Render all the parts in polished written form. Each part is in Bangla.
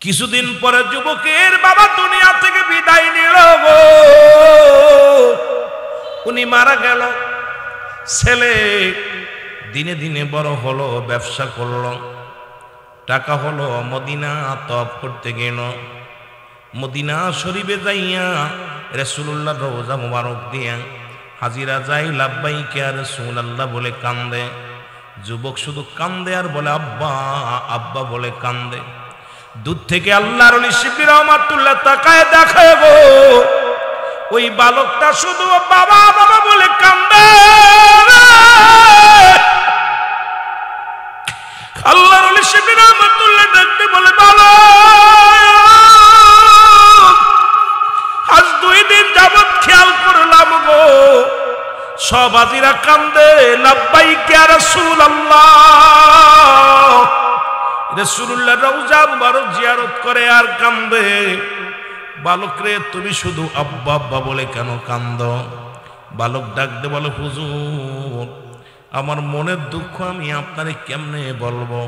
কিছুদিন পরে যুবকের বাবা দুনিয়া থেকে বিদায় নিল গো। উনি মারা গেল। ছেলে দিনে দিনে বড় হলো, ব্যবসা করলো, টাকা হলো, মদিনা তওয়াফ করতে গেল। মদিনা শরীফে যাইয়া রাসূলুল্লাহ রওজা মুবারক দিয়া হাজিরা যাই লাব্বাইক ইয়া রাসূলুল্লাহ বলে কান্দে। যুবক শুধু কান্দে আর বলে আব্বা আব্বা বলে কান্দে। দূর থেকে আল্লাহর ওলি শিবলি রহমাতুল্লাহ তাকায় দেখে গো, ওই বালকটা শুধু বাবা বাবা বলে কান্দে। আল্লাহর ওলি শিবলি রহমাতুল্লাহ দেখতে বলে বালক, আজ 2 দিন যাবত খেয়াল করলাম গো, সব হাজিরা কান্দে লাব্বাইক ইয়া রাসূলুল্লাহ। রাসূলুল্লাহ রওজা মুবারক জিয়ারত করে আর কান্দে। বালক রে, তুমি শুধু আব্বা আব্বা বলে কেন কান্দো? বালক ডাকতে বলে হুজুর, আমার মনের দুঃখ আমি আপনারে কেমনে বলবো,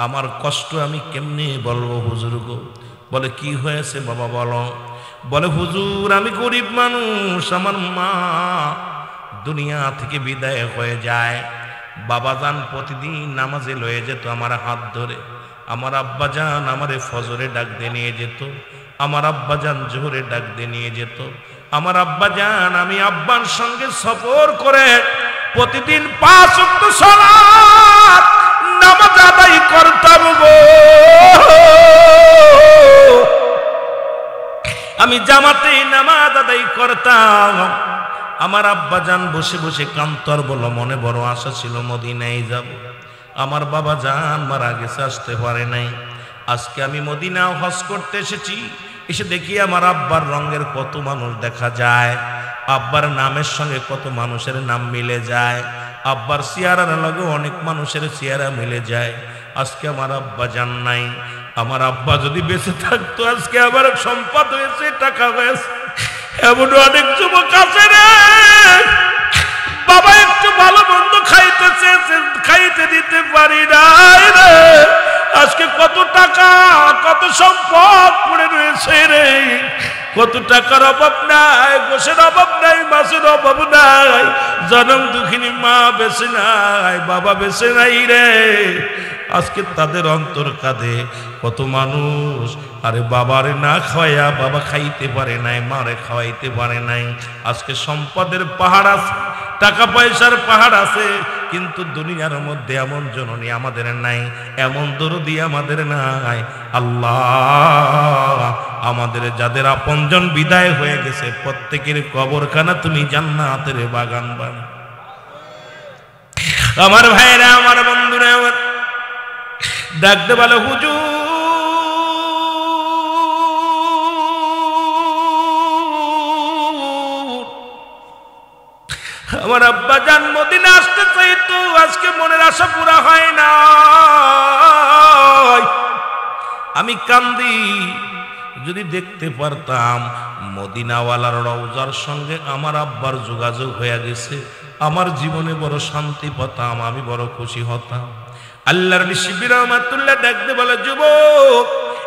আমার কষ্ট আমি কেমনে বলবো হুজুর গো। বলে কি হয়েছে বাবা বলো। বলে হুজুর, আমি গরিব মানুষ, আমার মা দুনিয়া থেকে বিদায় হয়ে যায়। বাবা জান প্রতিদিন নামাজে লয়ে যেত আমার হাত ধরে, আমার আব্বা জান আমারে ফজরে ডাক দিয়ে নিয়ে যেত, আমার আব্বা জান জোহরে ডাক দিয়ে নিয়ে যেত, আমার আব্বা জান আমি আব্বার সঙ্গে সফর করে প্রতিদিন 5 ওয়াক্ত সালাত নামাজ আদায় করতাম গো। আমি জামাতে নামাজ আদায় করতাম। আমার আব্বা জান বসে বসে কান্তর বলো, মনে বড় আশা ছিল মদিনায় যাব। আমার বাবা জান মারা গেছে, আসতে পারে নাই। আজকে আমি মদিনা হজ করতে এসেছি, এসে দেখি আমার আব্বার রঙের কত মানুষ দেখা যায়, আব্বার নামের সঙ্গে কত মানুষের নাম মিলে যায়, আব্বার চেহারার লগে অনেক মানুষের চেহারা মিলে যায়। আজকে আমার আব্বা জান নাই। আমার আব্বা যদি বেঁচে থাকতো আজকে আবার সম্পদ হয়েছে, টাকা হয়েছে। এমন অনেক যুবক আছে রে, বাবা একটু ভালো মন্দ খাইতে চেয়েছে, খাইতে দিতে পারি নাই রে। আজকে কত টাকা কত সম্পদ পড়ে রয়েছে রে, কত টাকার অভাব নাই, গোশের অভাব নাই, মাছের অভাব নাই, জনম দুঃখিনী মা বেঁচে নাই, বাবা বেঁচে নাই রে। আজকে তাদের অন্তর কাঁদে কত মানুষ, আরে বাবারে না খাওয়াইয়া বাবা খাইতে পারে নাই, মারে খাওয়াইতে পারে নাই। আজকে সম্পদের পাহাড় আছে, টাকা পয়সার পাহাড় আছে, কিন্তু দুনিয়ার মধ্যে এমন জননী আমাদের নাই, এমন দরদি আমাদের নাই। আল্লাহ, আমাদের যাদের আপনজন বিদায় হয়ে গেছে প্রত্যেকের কবরখানা তুমি জান্নাতের বাগান বানা। আমার ভাইরা, আমার বন্ধুরা, আমার ডাকতে বলে হুজুর, আমার আব্বা জান মদিনা আসতে চাইতো, আজকে মনের আশা পুরা হয় না। আমি কান্দি, যদি দেখতে পারতাম মদিনাওয়ালার রওজার সঙ্গে আমার আব্বার যোগাযোগ হয়ে গেছে, আমার জীবনে বড় শান্তি পেতাম, আমি বড় খুশি হতাম। আল্লাহর ওলি শিবলি রহমাতুল্লাহ ডাকতে বলে যুবক,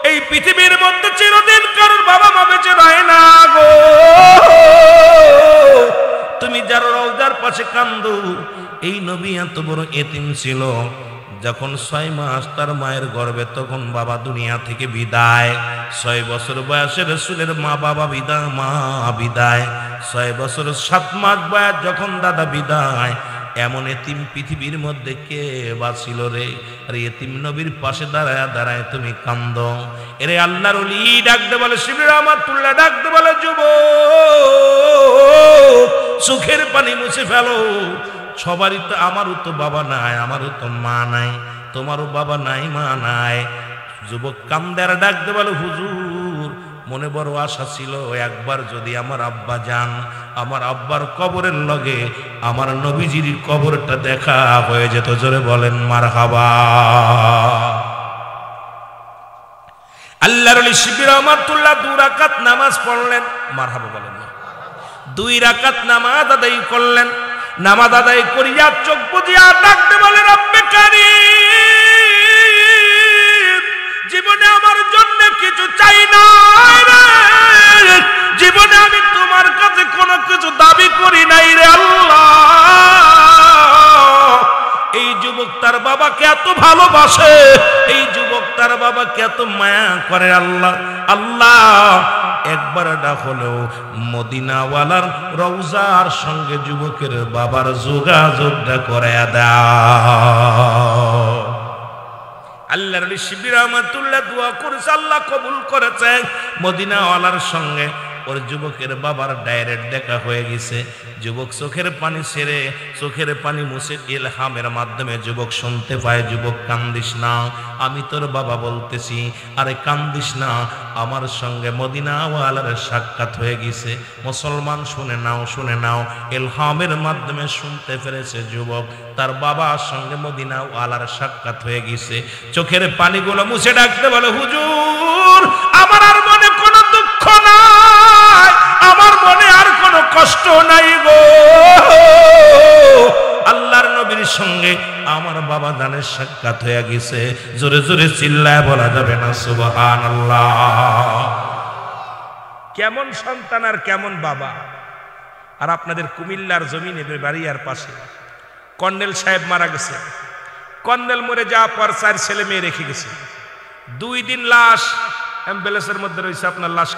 এই পৃথিবীর মধ্যে চিরদিন কারোর বাবা মা বেঁচে রয় না গো। তুমি যার রওজার পাশে কান্দো, এই নবী এত বড় এতিম ছিল, যখন 6 মাস তার মায়ের গর্ভে তখন বাবা দুনিয়া থেকে বিদায়। 6 বছর বয়সে রাসূলের মা বাবা বিদায়, মা বিদায়। 6 বছর 7 মাস বয়স যখন দাদা বিদায়। এমন এতিম পৃথিবীর মধ্যে কে বাঁচিল রে? আর এতিম নবীর পাশে দাঁড়ায় দাঁড়ায় তুমি কান্দো। এরে আল্লাহর ওলি ডাকতে বলে শিবলি রহমাতুল্লাহ ডাকতে বলে যুবক, চোখের পানি মুছে ফেলো। সবারই তো, আমারও তো বাবা নাই, আমারও তো মা নাই, তোমারও বাবা নাই মা নাই। যুবক কান্দার ডাকতে বলে হুজুর, মনে বড় আশা ছিল একবার যদি আমার আব্বা যান, আমার আব্বার কবরের লগে আমার নবীজির কবরটা দেখা হয়ে যেত। জোরে বলেন মারহাবা। আল্লাহর ওলি শিবলি রহমাতুল্লাহ 2 রাকাত নামাজ পড়লেন, মারহাবা বলেন না। 2 রাকাত নামাজ আদায় করলেন। নামাজ আদায় করিয়া চোখ বুজিয়া ডাকতে বলে রব্বে কারীম, জীবনে আমার জন্য এত ভালোবাসে, এই যুবক তার বাবাকে এত মায়া করে। আল্লাহ আল্লাহ একবার ডাক হলেও মদিনাওয়ালার রওজার সঙ্গে যুবকের বাবার যোগাযোগটা করে দাও। আল্লাহর নবী শিবির রহমাতুল্লাহ দোয়া করেছে, আল্লাহ কবুল করেছে। মদিনাওয়ালার সঙ্গে ওর যুবকের বাবার ডাইরেক্ট দেখা হয়ে গেছে। যুবক চোখের পানি ছেড়ে চোখের পানি মুছে ইলহামের মাধ্যমে যুবক শুনতে পায়, যুবক কান্দিস না, আমি তোর বাবা বলতেছি, আরে কান্দিস না, আমার সঙ্গে মদিনাওয়ালার সাক্ষাৎ হয়ে গেছে। মুসলমান শুনে নাও, শুনে নাও, ইলহামের মাধ্যমে শুনতে পেরেছে যুবক তার বাবার সঙ্গে মদিনাওয়ালার সাক্ষাৎ হয়ে গেছে। চোখের পানিগুলো মুছে ডাকতে বলে, হুজুর আমার আর মনে কোনো দুঃখ নাই, আমার মনে আর কোনো কষ্ট নাই গো, আল্লাহর নবীর সঙ্গে আমার বাবা জানের সাক্ষাৎ হয়ে গেছে। জোরে জোরে চিল্লায় বলা যাবে না সুবহানাল্লাহ। কেমন সন্তান আর কেমন বাবা। আর আপনাদের কুমিল্লার জমিনে বাড়িয়ার পাশে কর্নেল সাহেব মারা গেছে। কর্নেল মরে যাওয়ার পর 4 ছেলে মেয়ে রেখে গেছে। 2 দিন লাশ অ্যাম্বুলেন্সের মধ্যে রয়েছে, আপনার লাশ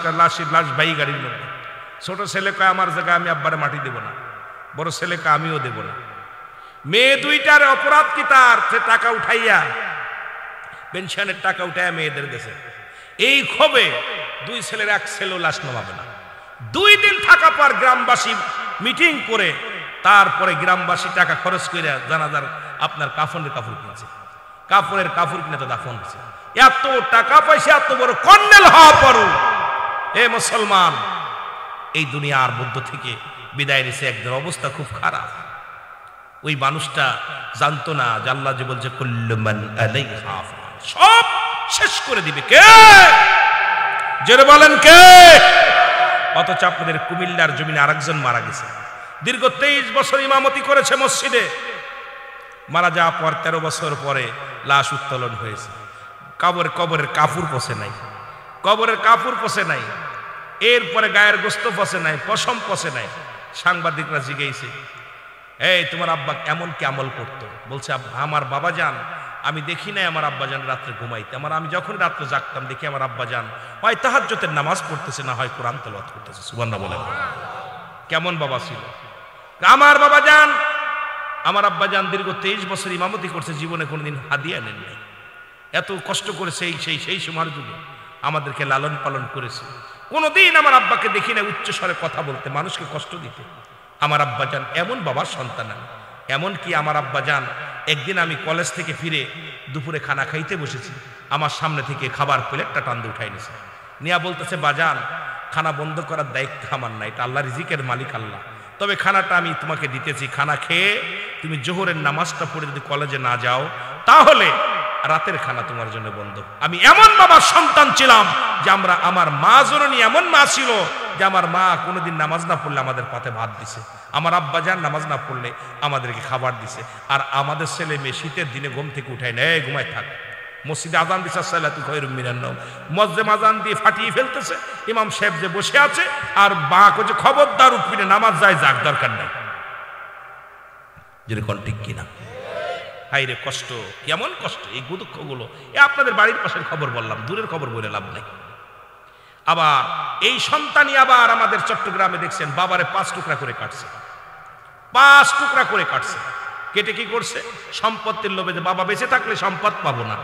বাই গাড়ির মধ্যে। ছোট ছেলে কয় আমার জায়গায় আমি আব্বারে মাটি দেব না, বড় ছেলে কয় আমিও দেব না। মেয়ে 2টার অপরাধ কি তার, সে টাকা উঠাইয়া পেনশনের টাকা উঠাইয়া মেয়েদের দেশে। এই ক্ষোভে 2 ছেলের 1 ছেলেও লাশ নামাবে না। 2 দিন থাকা পর গ্রামবাসী মিটিং করে তারপরে গ্রামবাসী টাকা খরচ করে জানাজার আপনার কাফনের কাপড় কিনেছে, কাপড়ের কাপড় কিনে তো দাফন হচ্ছে। এত টাকা পয়সা, এত বড় কর্নেল হওয়া পরও এ মুসলমান এই দুনিয়ার মধ্য থেকে বিদায় নিছে। একদের অবস্থা খুব খারাপ। ওই মানুষটা জানতো না যে আল্লাহ যে বলছে কুল্লু মান আলাইহা ফান, সব শেষ করে দিবে কে, জোরে বলেন কে। অথচ আপনাদের কুমিল্লার জমিনে আরেকজন মারা গেছে, দীর্ঘ 23 বছর ইমামতি করেছে মসজিদে। মারা যাওয়ার পর 13 বছর পরে লাশ উত্তোলন হয়েছে। কবরের কাপড় পচে নাই, কবরের কাপড় পচে নাই, এরপরে গায়ের গোস্ত পচে নাই, পশম পচে নাই। সাংবাদিকরা জিজ্ঞেসে, এই তোমার আব্বা এমন কি আমল করতো? বলছে আমার বাবা যান আমি দেখি নাই আমার আব্বা যান রাত্রে ঘুমাইতে, আমি যখন রাত্রে জাগতাম দেখি আমার আব্বা যান হয় তাহাজ্জুদের নামাজ পড়তেছে, না হয় কোরআন তেলাওয়াত করতেছে। সুবহানাল্লাহ বলেন। কেমন বাবা ছিল আমার বাবা যান। আমার আব্বা যান দীর্ঘ 23 বছর ইমামতি করছে, জীবনে কোনোদিন হাদিয়া নেন নাই। এত কষ্ট করেছে সেই সময়ের যুগে আমাদেরকে লালন পালন করেছে। কোনোদিন আমার আব্বাকে দেখি না উচ্চ স্বরে কথা বলতে, মানুষকে কষ্ট দিতে। আমার আব্বা যান এমন বাবার সন্তান। এমন কি আমার আব্বা যান একদিন আমি কলেজ থেকে ফিরে দুপুরে খানা খাইতে বসেছি, আমার সামনে থেকে খাবার প্লেটটা টান্দে উঠাই নিছে, নিয়া বলতেছে বাজান খানা বন্ধ করার দায়িত্ব আমার না, এটা আল্লাহ রিজিকের মালিক আল্লাহ, তবে খানাটা আমি তোমাকে দিতেছি, খানা খেয়ে তুমি জোহরের নামাজটা পড়ে যদি কলেজে না যাও তাহলে রাতের খানা তোমার জন্য বন্ধ। আমি এমন বাবার সন্তান ছিলাম যে আমার মা জননী এমন মা ছিল যে আমার মা কোনোদিন নামাজ না পড়লে আমাদের পাতে ভাত দিছে, আমার আব্বা যান নামাজ না পড়লে আমাদেরকে খাবার দিছে। আর আমাদের ছেলে মেয়ে শীতের দিনে ঘুম থেকে উঠায় নেয়, ঘুমায় থাক, মসজিদে আজান দিছে সালাতু খায়রুম মিনান নাওম, মসজিদে আজান দিয়ে ফাটিয়ে ফেলতেছে, ইমাম সাহেব যে বসে আছে আর বা কইছে খবরদার উঠবি না, নামাজ যায় যাক, দরকার নাই। যেরকম ঠিক কিনা? হাইরে কষ্ট, কেমন কষ্ট এই দুঃখগুলো। আপনাদের বাড়ির পাশের খবর বললাম, দূরের খবর বলে লাভ নাই। আবার এই সন্তানই আবার আমাদের চট্টগ্রামে দেখছেন বাবারে 5 টুকরা করে কাটছে, 5 টুকরা করে কাটছে। কেটে কি করছে? সম্পত্তির লোভে, যে বাবা বেঁচে থাকলে সম্পদ পাবো না,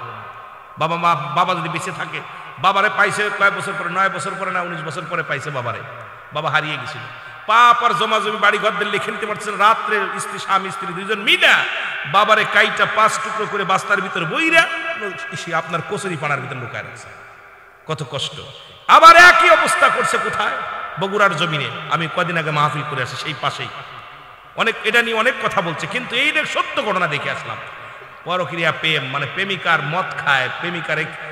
বাবা যদি বেঁচে থাকে, বাবারে পাইছে কয় বছর পরে, 9 বছর পরে না 19 বছর পরে পাইছে বাবারে, বাবা হারিয়ে গেছিল। পাপ আর জমা জমি বাড়ি ঘর দিয়ে লিখে নিতে পারছেন, রাত্রে স্বামী স্ত্রী 2জন মিলা বাবারে কাইটা 5 টুকরো করে বাস্তার ভিতরে বইরা আপনার কচুরি পাড়ার ভিতরে লুকায় রাখছে। কত কষ্ট। আবার একই অবস্থা করছে কোথায়? বগুড়ার জমিনে। আমি কদিন আগে মাহফিল করে আসি, সেই পাশেই অনেক এটা নিয়ে অনেক কথা বলছে, কিন্তু এই সত্য ঘটনা দেখে আসলাম। পরক্রিয়া প্রেম, মানে প্রেমিকার মদ খায়,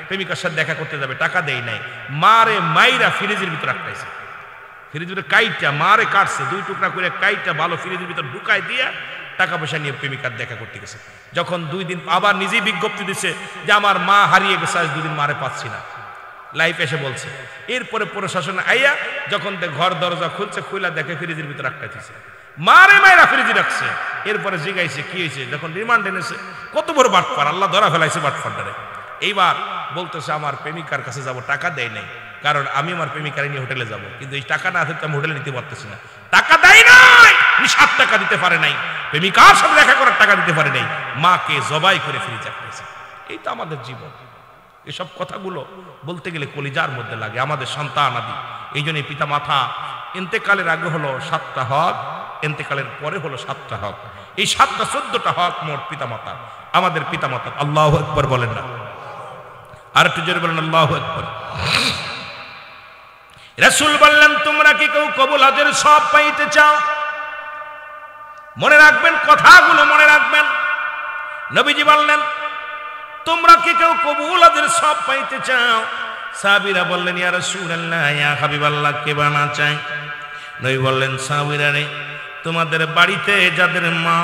প্রেমিকার সাথে দেখা করতে যাবে, টাকা দেয় নাই, মারে মাইরা ফ্রিজের ভিতরে রাখতেছে, ফ্রিজের ভিতরে কাইটা মারে কাটছে, 2 টুকরা করে কাইটা ভালো ফ্রিজের ভিতরে ঢুকাই দিয়ে টাকা পয়সা নিয়ে প্রেমিকার দেখা করতে গেছে। যখন 2 দিন আবার নিজেই বিজ্ঞপ্তি দিচ্ছে যে আমার মা হারিয়ে গেছে, আজ 2 দিন মারে পাচ্ছি না, লাইফ এসে বলছে। এরপরে প্রশাসন আইয়া যখন ঘর দরজা খুলছে, খুইলা দেখে ফ্রিজের ভিতরে রাখতেছে, মারে মায়েরা ফ্রিজে রাখছে। এরপরে জিগাইছে কি হয়েছে, যখন রিমান্ড এনেছে কত বড় বাটপার, আল্লাহ ধরা ফেলাইছে বাটপারটারে। এইবার বলতেছে আমার প্রেমিকার কাছে যাব, টাকা দেয় নাই, কারণ আমি আমার প্রেমিকার নিয়ে হোটেলে যাব, কিন্তু এই টাকা না থাকতে আমি হোটেলে নিতে পারতেছি না। টাকা দেয় নাই, 7 টাকা দিতে পারে নাই, প্রেমিকার সাথে দেখা করার টাকা দিতে পারে নাই, মাকে জবাই করে ফিরে চাকতেছে। এই তো আমাদের জীবন। এসব কথাগুলো বলতে গেলে কলিজার মধ্যে লাগে, আমাদের সন্তান আদি। এই জন্য পিতা মাতা ইন্তেকালের আগে হলো 7টা হক, ইন্তেকালের পরে হলো 7টা হক। এই 7টা 14টা হক মোট পিতা মাতা, আমাদের পিতা মাতা। আল্লাহু আকবার বলেন না, আর একটু জোরে বলেন আল্লাহু আকবার। রাসূল বললেন তোমরা কি কেউ কবুল হজের সব পাইতে চাও? মনে রাখবেন কথাগুলো, মনে রাখবেন। নবীজি বললেন তোমরা কি কেউ কবুল হজের সব পাইতে চাও? সাহাবীরা বললেন ইয়া রাসূলুল্লাহ, ইয়া হাবিবাল্লাহ, কে বা না চায়? নবী বললেন সাহাবীরা রে, তোমাদের বাড়িতে যাদের মা,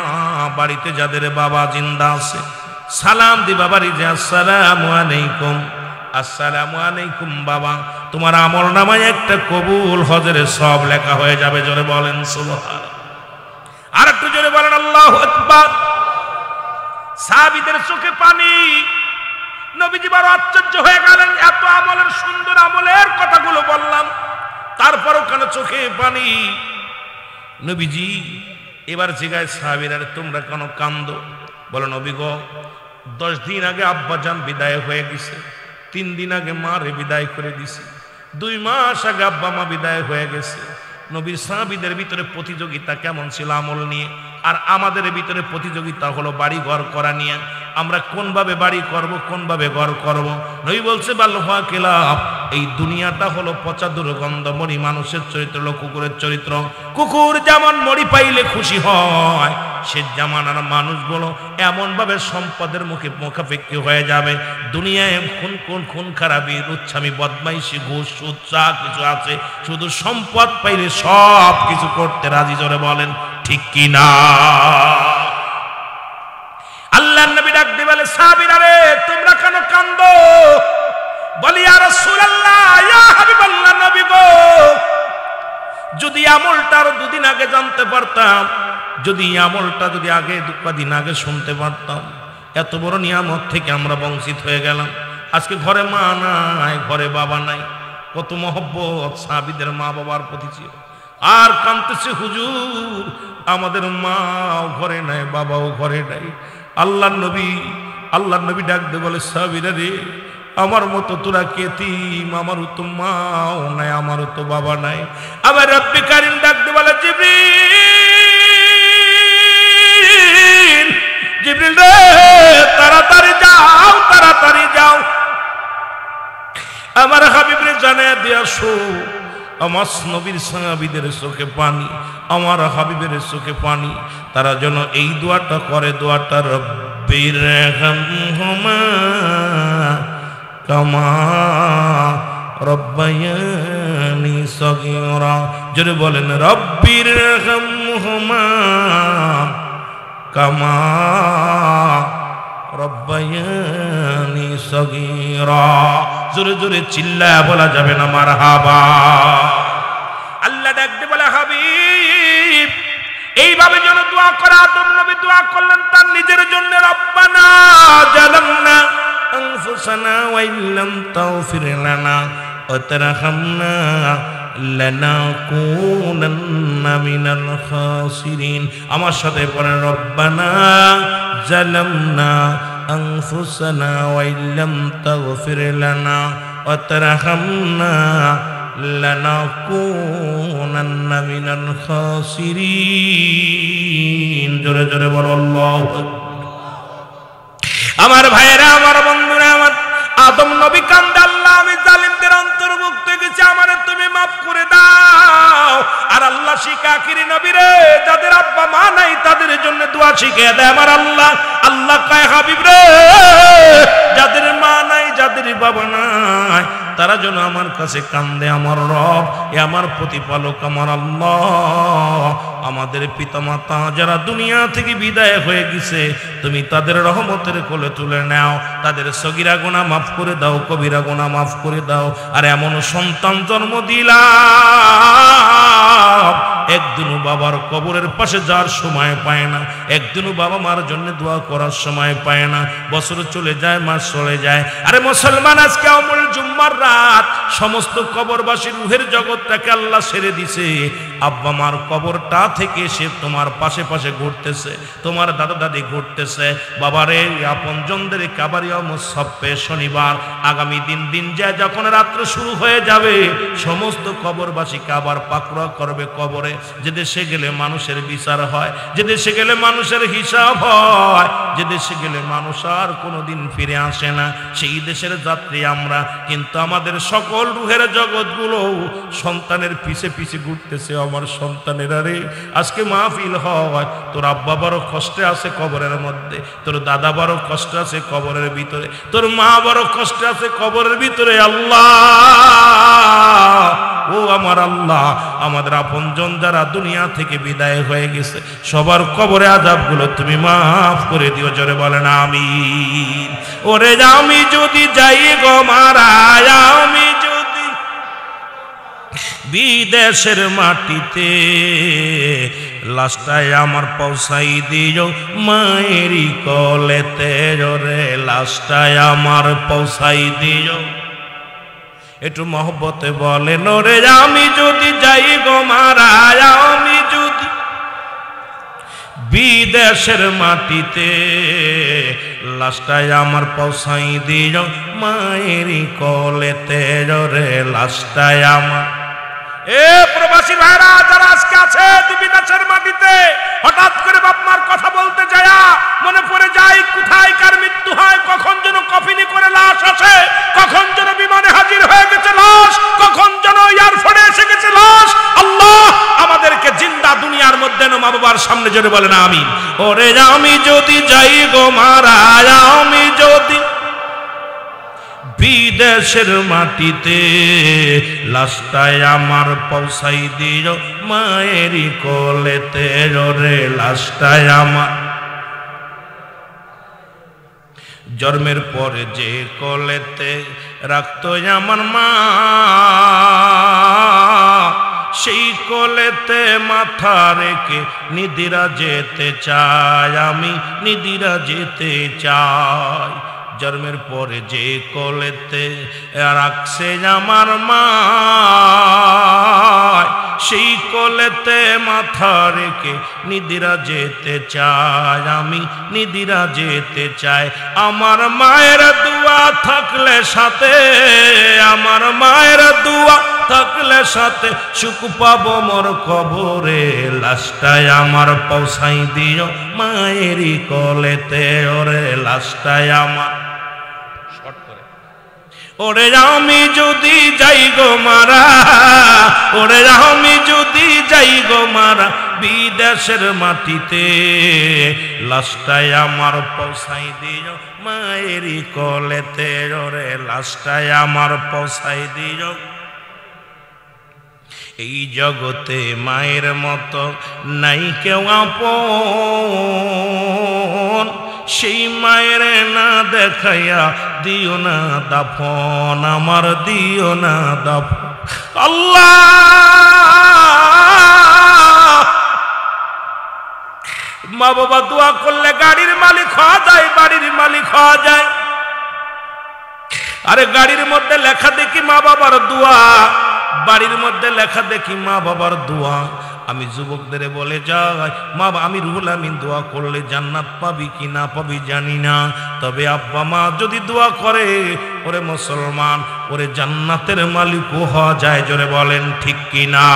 বাড়িতে যাদের বাবা জিন্দা আছে, সালাম দিবা বাড়ি যে আসসালামু আলাইকুম, আসসালামু আলাইকুম বাবা, তোমার আমল নামায় একটা কবুল হজের সব লেখা হয়ে যাবে। জোরে বলেন সুবহানাল্লাহ, আর একটু জোরে বলেন আল্লাহু আকবার। সাহাবীদের চোখে পানি। নবীজি বড় আশ্চর্য হয়ে গেলেন, এত আমলের সুন্দর আমলের কথাগুলো বললাম, তারপরও কেন চোখে পানি? নবীজি এবার জিগায় সাহাবীরা তোমরা কেন কান্দো? বলো নবী গো, 10 দিন আগে আব্বাজান বিদায় হয়ে গেছে, 3 দিন আগে মারে বিদায় করে দিছি, 2 মাস আগে আব্বা মা বিদায় হয়ে গেছে। নবীর সাহাবীদের ভিতরে প্রতিযোগিতা কেমন ছিল আমল নিয়ে, আর আমাদের ভিতরে প্রতিযোগিতা হলো বাড়ি ঘর করা নিয়ে। আমরা কোনভাবে বাড়ি করব, কোনভাবে ঘর করব। নবী বলছে বাল্লুহা কিলাব, এই দুনিয়াটা হলো পচা দুর্গন্ধ মরি, মানুষের চরিত্র হলো কুকুরের চরিত্র। কুকুর যেমন মরি পাইলে খুশি হয়, সে জামানার মানুষগুলো এমন ভাবে সম্পদের মুখে মুখাপেক্ষী হয়ে যাবে। দুনিয়ায় খুন খারাপি, লুচ্ছামি, বদমাইশি, ঘুষ সুদ যা কিছু আছে, শুধু সম্পদ পাইলে সব কিছু করতে রাজি। জোরে বলেন ঠিক কি না? আল্লাহর নবী ডাক দিয়ে বলে সাহাবীরা রে তোমরা কেন কান্দো? বলি ইয়া রাসূলুল্লাহ, ইয়া হাবিবাল্লাহ, নবী গো, যদি আমলটা আরো 2 দিন আগে জানতে পারতাম, যদি আমলটা যদি আগে 2 দিন আগে শুনতে পারতাম, এত বড় নিয়ামত থেকে আমরা বঞ্চিত হয়ে গেলাম। আজকে ঘরে মা নাই, ঘরে বাবা নাই, কত মহব্বত সাহাবীদের মা বাবার প্রতি ছিল। আর কাঁদতেছে হুজুর আমাদের মাও ঘরে নাই, বাবাও ঘরে নাই। আল্লাহর নবী ডাক দিয়ে বলে সাহাবীরা রে, আমার মতো তোরা কেতিম, আমারও তো মাও নাই, আমারও তো বাবা নাই। আবার রব্বে কারীম ডাক দিয়ে বলে জিবরিল রে তাড়াতাড়ি যাও, তাড়াতাড়ি যাও, আমার হাবিবরে জানায়া দিয়ে আসো। আমার নবীর সাহাবীদের চোখে পানি, আমার হাবিবের চোখে পানি। তারা যেন এই দোয়াটা করে, দোয়াটা রব্বির রহমহুমা কামা রব্বায়ানি সগীরা। জোরে বলেন রব্বির রহমহুমা কামা রব্বায়ানি সগীরা। জোরে জোরে চিল্লায়া বলা যাবে না মারহাবা। আল্লাহ ডাকতে বলে হাবিব এইভাবে যেন দোয়া করে। আদম নবী দোয়া করলেন তার নিজের জন্য, রব্বানা জালামনা আনফুসানা ওয়া ইল্লাম তাগফির লানা ওয়া তারহামনা লানাকুনান্না মিনাল খাসিরিন। আমার সাথে পড়েন রব্বানা জালামনা আনফুসানা ওয়া ইল্লাম তাগফির লানা ওয়া তারহামনা লানাকুনান্না মিনাল খাসিরিন। জোরে জোরে বলো আল্লাহু আকবার। আমার ভাইয়েরা, আমার বন্ধুরা, আমার আদম নবী কান্দে, আল্লাহ আমি জালিমদের অন্তর্ভুক্ত গেছি, আমারে তুমি মাফ করে দাও। আর আল্লাহ শিকাকিরি নবীরে যাদের আব্বা মা নাই তাদের জন্য দোয়া শিখিয়ে দেয় আমার আল্লাহ। আল্লাহ কয় হাবিব রে যাদের মা নাই, যাদের বাবা নাই, তারা যেন আমার কাছে কান্দে। আমার রব, এ আমার প্রতিপালক, আমার আল্লাহ, আমাদের পিতামাতা যারা দুনিয়া থেকে বিদায় হয়ে গেছে, তুমি তাদের রহমতের কোলে তুলে নাও, তাদের সগীরা গুনাহ মাফ করে দাও, কবিরা গুনাহ মাফ করে দাও। আর এমন সন্তান জন্ম দিলাম একদিনও বাবার কবরের পাশে যাওয়ার সময় পায় না, একদিনও বাবা মার জন্য দোয়া করার সময় পায় না। বছর চলে যায়, মাস চলে যায়। আরে মুসলমান, আজকে আমল জুম্মার রাত, সমস্ত কবরবাসীর রুহের জগৎটাকে আল্লাহ ছেড়ে দিছে। আব্বা মার কবরটা থেকে সে তোমার পাশে পাশে ঘুরতেছে, তোমার দাদা দাদি ঘুরতেছে। বাবারে, আপনজনদের কাবারিয়া মুসাফে শনিবার আগামী দিন যায়, যখন রাত্র শুরু হয়ে যাবে, সমস্ত কবরবাসীকে আবার পাকড়া করবে কবরে। যে দেশে গেলে মানুষের বিচার হয়, যে দেশে গেলে মানুষের হিসাব হয়, যে দেশে গেলে মানুষ আর কোনোদিন ফিরে আসে না, সেই দেশের যাত্রী আমরা। কিন্তু আমাদের সকল রুহের জগৎগুলো সন্তানের পিছে পিছে ঘুরতেছে। আমার সন্তানেরা রে, আজকে মাহফিল হয়, তোর আব্বা বড় কষ্টে আছে কবরের মধ্যে, তোর দাদা বড় কষ্ট আছে কবরের ভিতরে, তোর মা বড় কষ্ট আছে কবরের ভিতরে। আল্লাহ, ও আমার আল্লাহ, আমাদের আপনজন যারা দুনিয়া থেকে বিদায় হয়ে গেছে, সবার কবরে আযাবগুলো তুমি মাফ করে দিও। জোরে বলেন আমিন। ওরে আমি যদি যাই গো মারা, আমি যদি বিদেশের মাটিতে, লাশটায় আমার পৌঁছাই দিও মায়েরই কলেতে। রে লাশটায় আমার পৌঁছাই দিও। একটু মহব্বতে বলেন, ওরে আমি যদি যাই গো মারা, আমি যদি বিদেশের মাটিতে, লাশটায় আমার পৌঁছাই দিও মায়েরই কলেতে। রে লাশটায় আমার। এ প্রবাসী ভাইরা যারা আজকে আছে বিদেশের মাটিতে, হঠাৎ করে বাপ মার কথা বলতে যায় মনে পড়ে যায় কোথায় কার মৃত্যু হয়, কখন যেন কফিনি করে লাশ আসে, কখন যেন বিমানে হাজির হয়ে গেছে লাশ, কখন যেন এয়ারফোর্টে এসে গেছে লাশ। আল্লাহ আমাদেরকে জিন্দা দুনিয়ার মধ্যে মা বাবার সামনে জোরে বলেন আমিন। ওরে আমি যদি যাই গো মারা, আমি যদি বিদেশের মাটিতে, লাশটায় আমার পৌঁছাই দিও মায়েরই কোলেতে। রে লাশটায় আমার। জন্মের পরে যে কোলেতে রাখতো আমার মা, সেই কোলেতে মাথা রেখে নিদিরা যেতে চাই, আমি নিদিরা যেতে চাই। জন্মের পরে যে কোলেতে রাখছে আমার মা, সেই কোলেতে মাথা রেখে নিদিরা যেতে চাই, আমি নিদিরা যেতে চাই। আমার মায়ের দোয়া থাকলে সাথে, আমার মায়ের দোয়া থাকলে সাথে, সুখ পাবো মোর কবরে। লাশটায় আমার পৌঁছাই দিও মায়েরই কোলেতে। ওরে লাশটায় আমার। ওরে আমি যদি যাই গো মারা, ওরে আমি যদি যাই গো মারা, বিদেশের মাটিতে, লাশটায় আমার পৌঁছাই দিও মায়েরই কোলেতে। ওরে লাশটায় আমার পৌঁছাই দিও। এই জগতে মায়ের মতো নাই কেউ আপন, সেই মায়ের না দেখাইয়া দিও না দাফন, আমার দিও না দাফন। আল্লাহ, মা বাবা দোয়া করলে গাড়ির মালিক হওয়া যায়, বাড়ির মালিক হওয়া যায়। আরে গাড়ির মধ্যে লেখা দেখি মা বাবার দোয়া, বাড়ির মধ্যে লেখা দেখি মা বাবার দোয়া। আমি যুবকদের বলে যাই, মা আমি রুহুল আমিন দোয়া করলে জান্নাত পাবি কি না পাবি জানি না, তবে আব্বা মা যদি দোয়া করে, ওরে মুসলমান, ওরে জান্নাতের মালিকও হওয়া যায়। জোরে বলেন ঠিক কি না?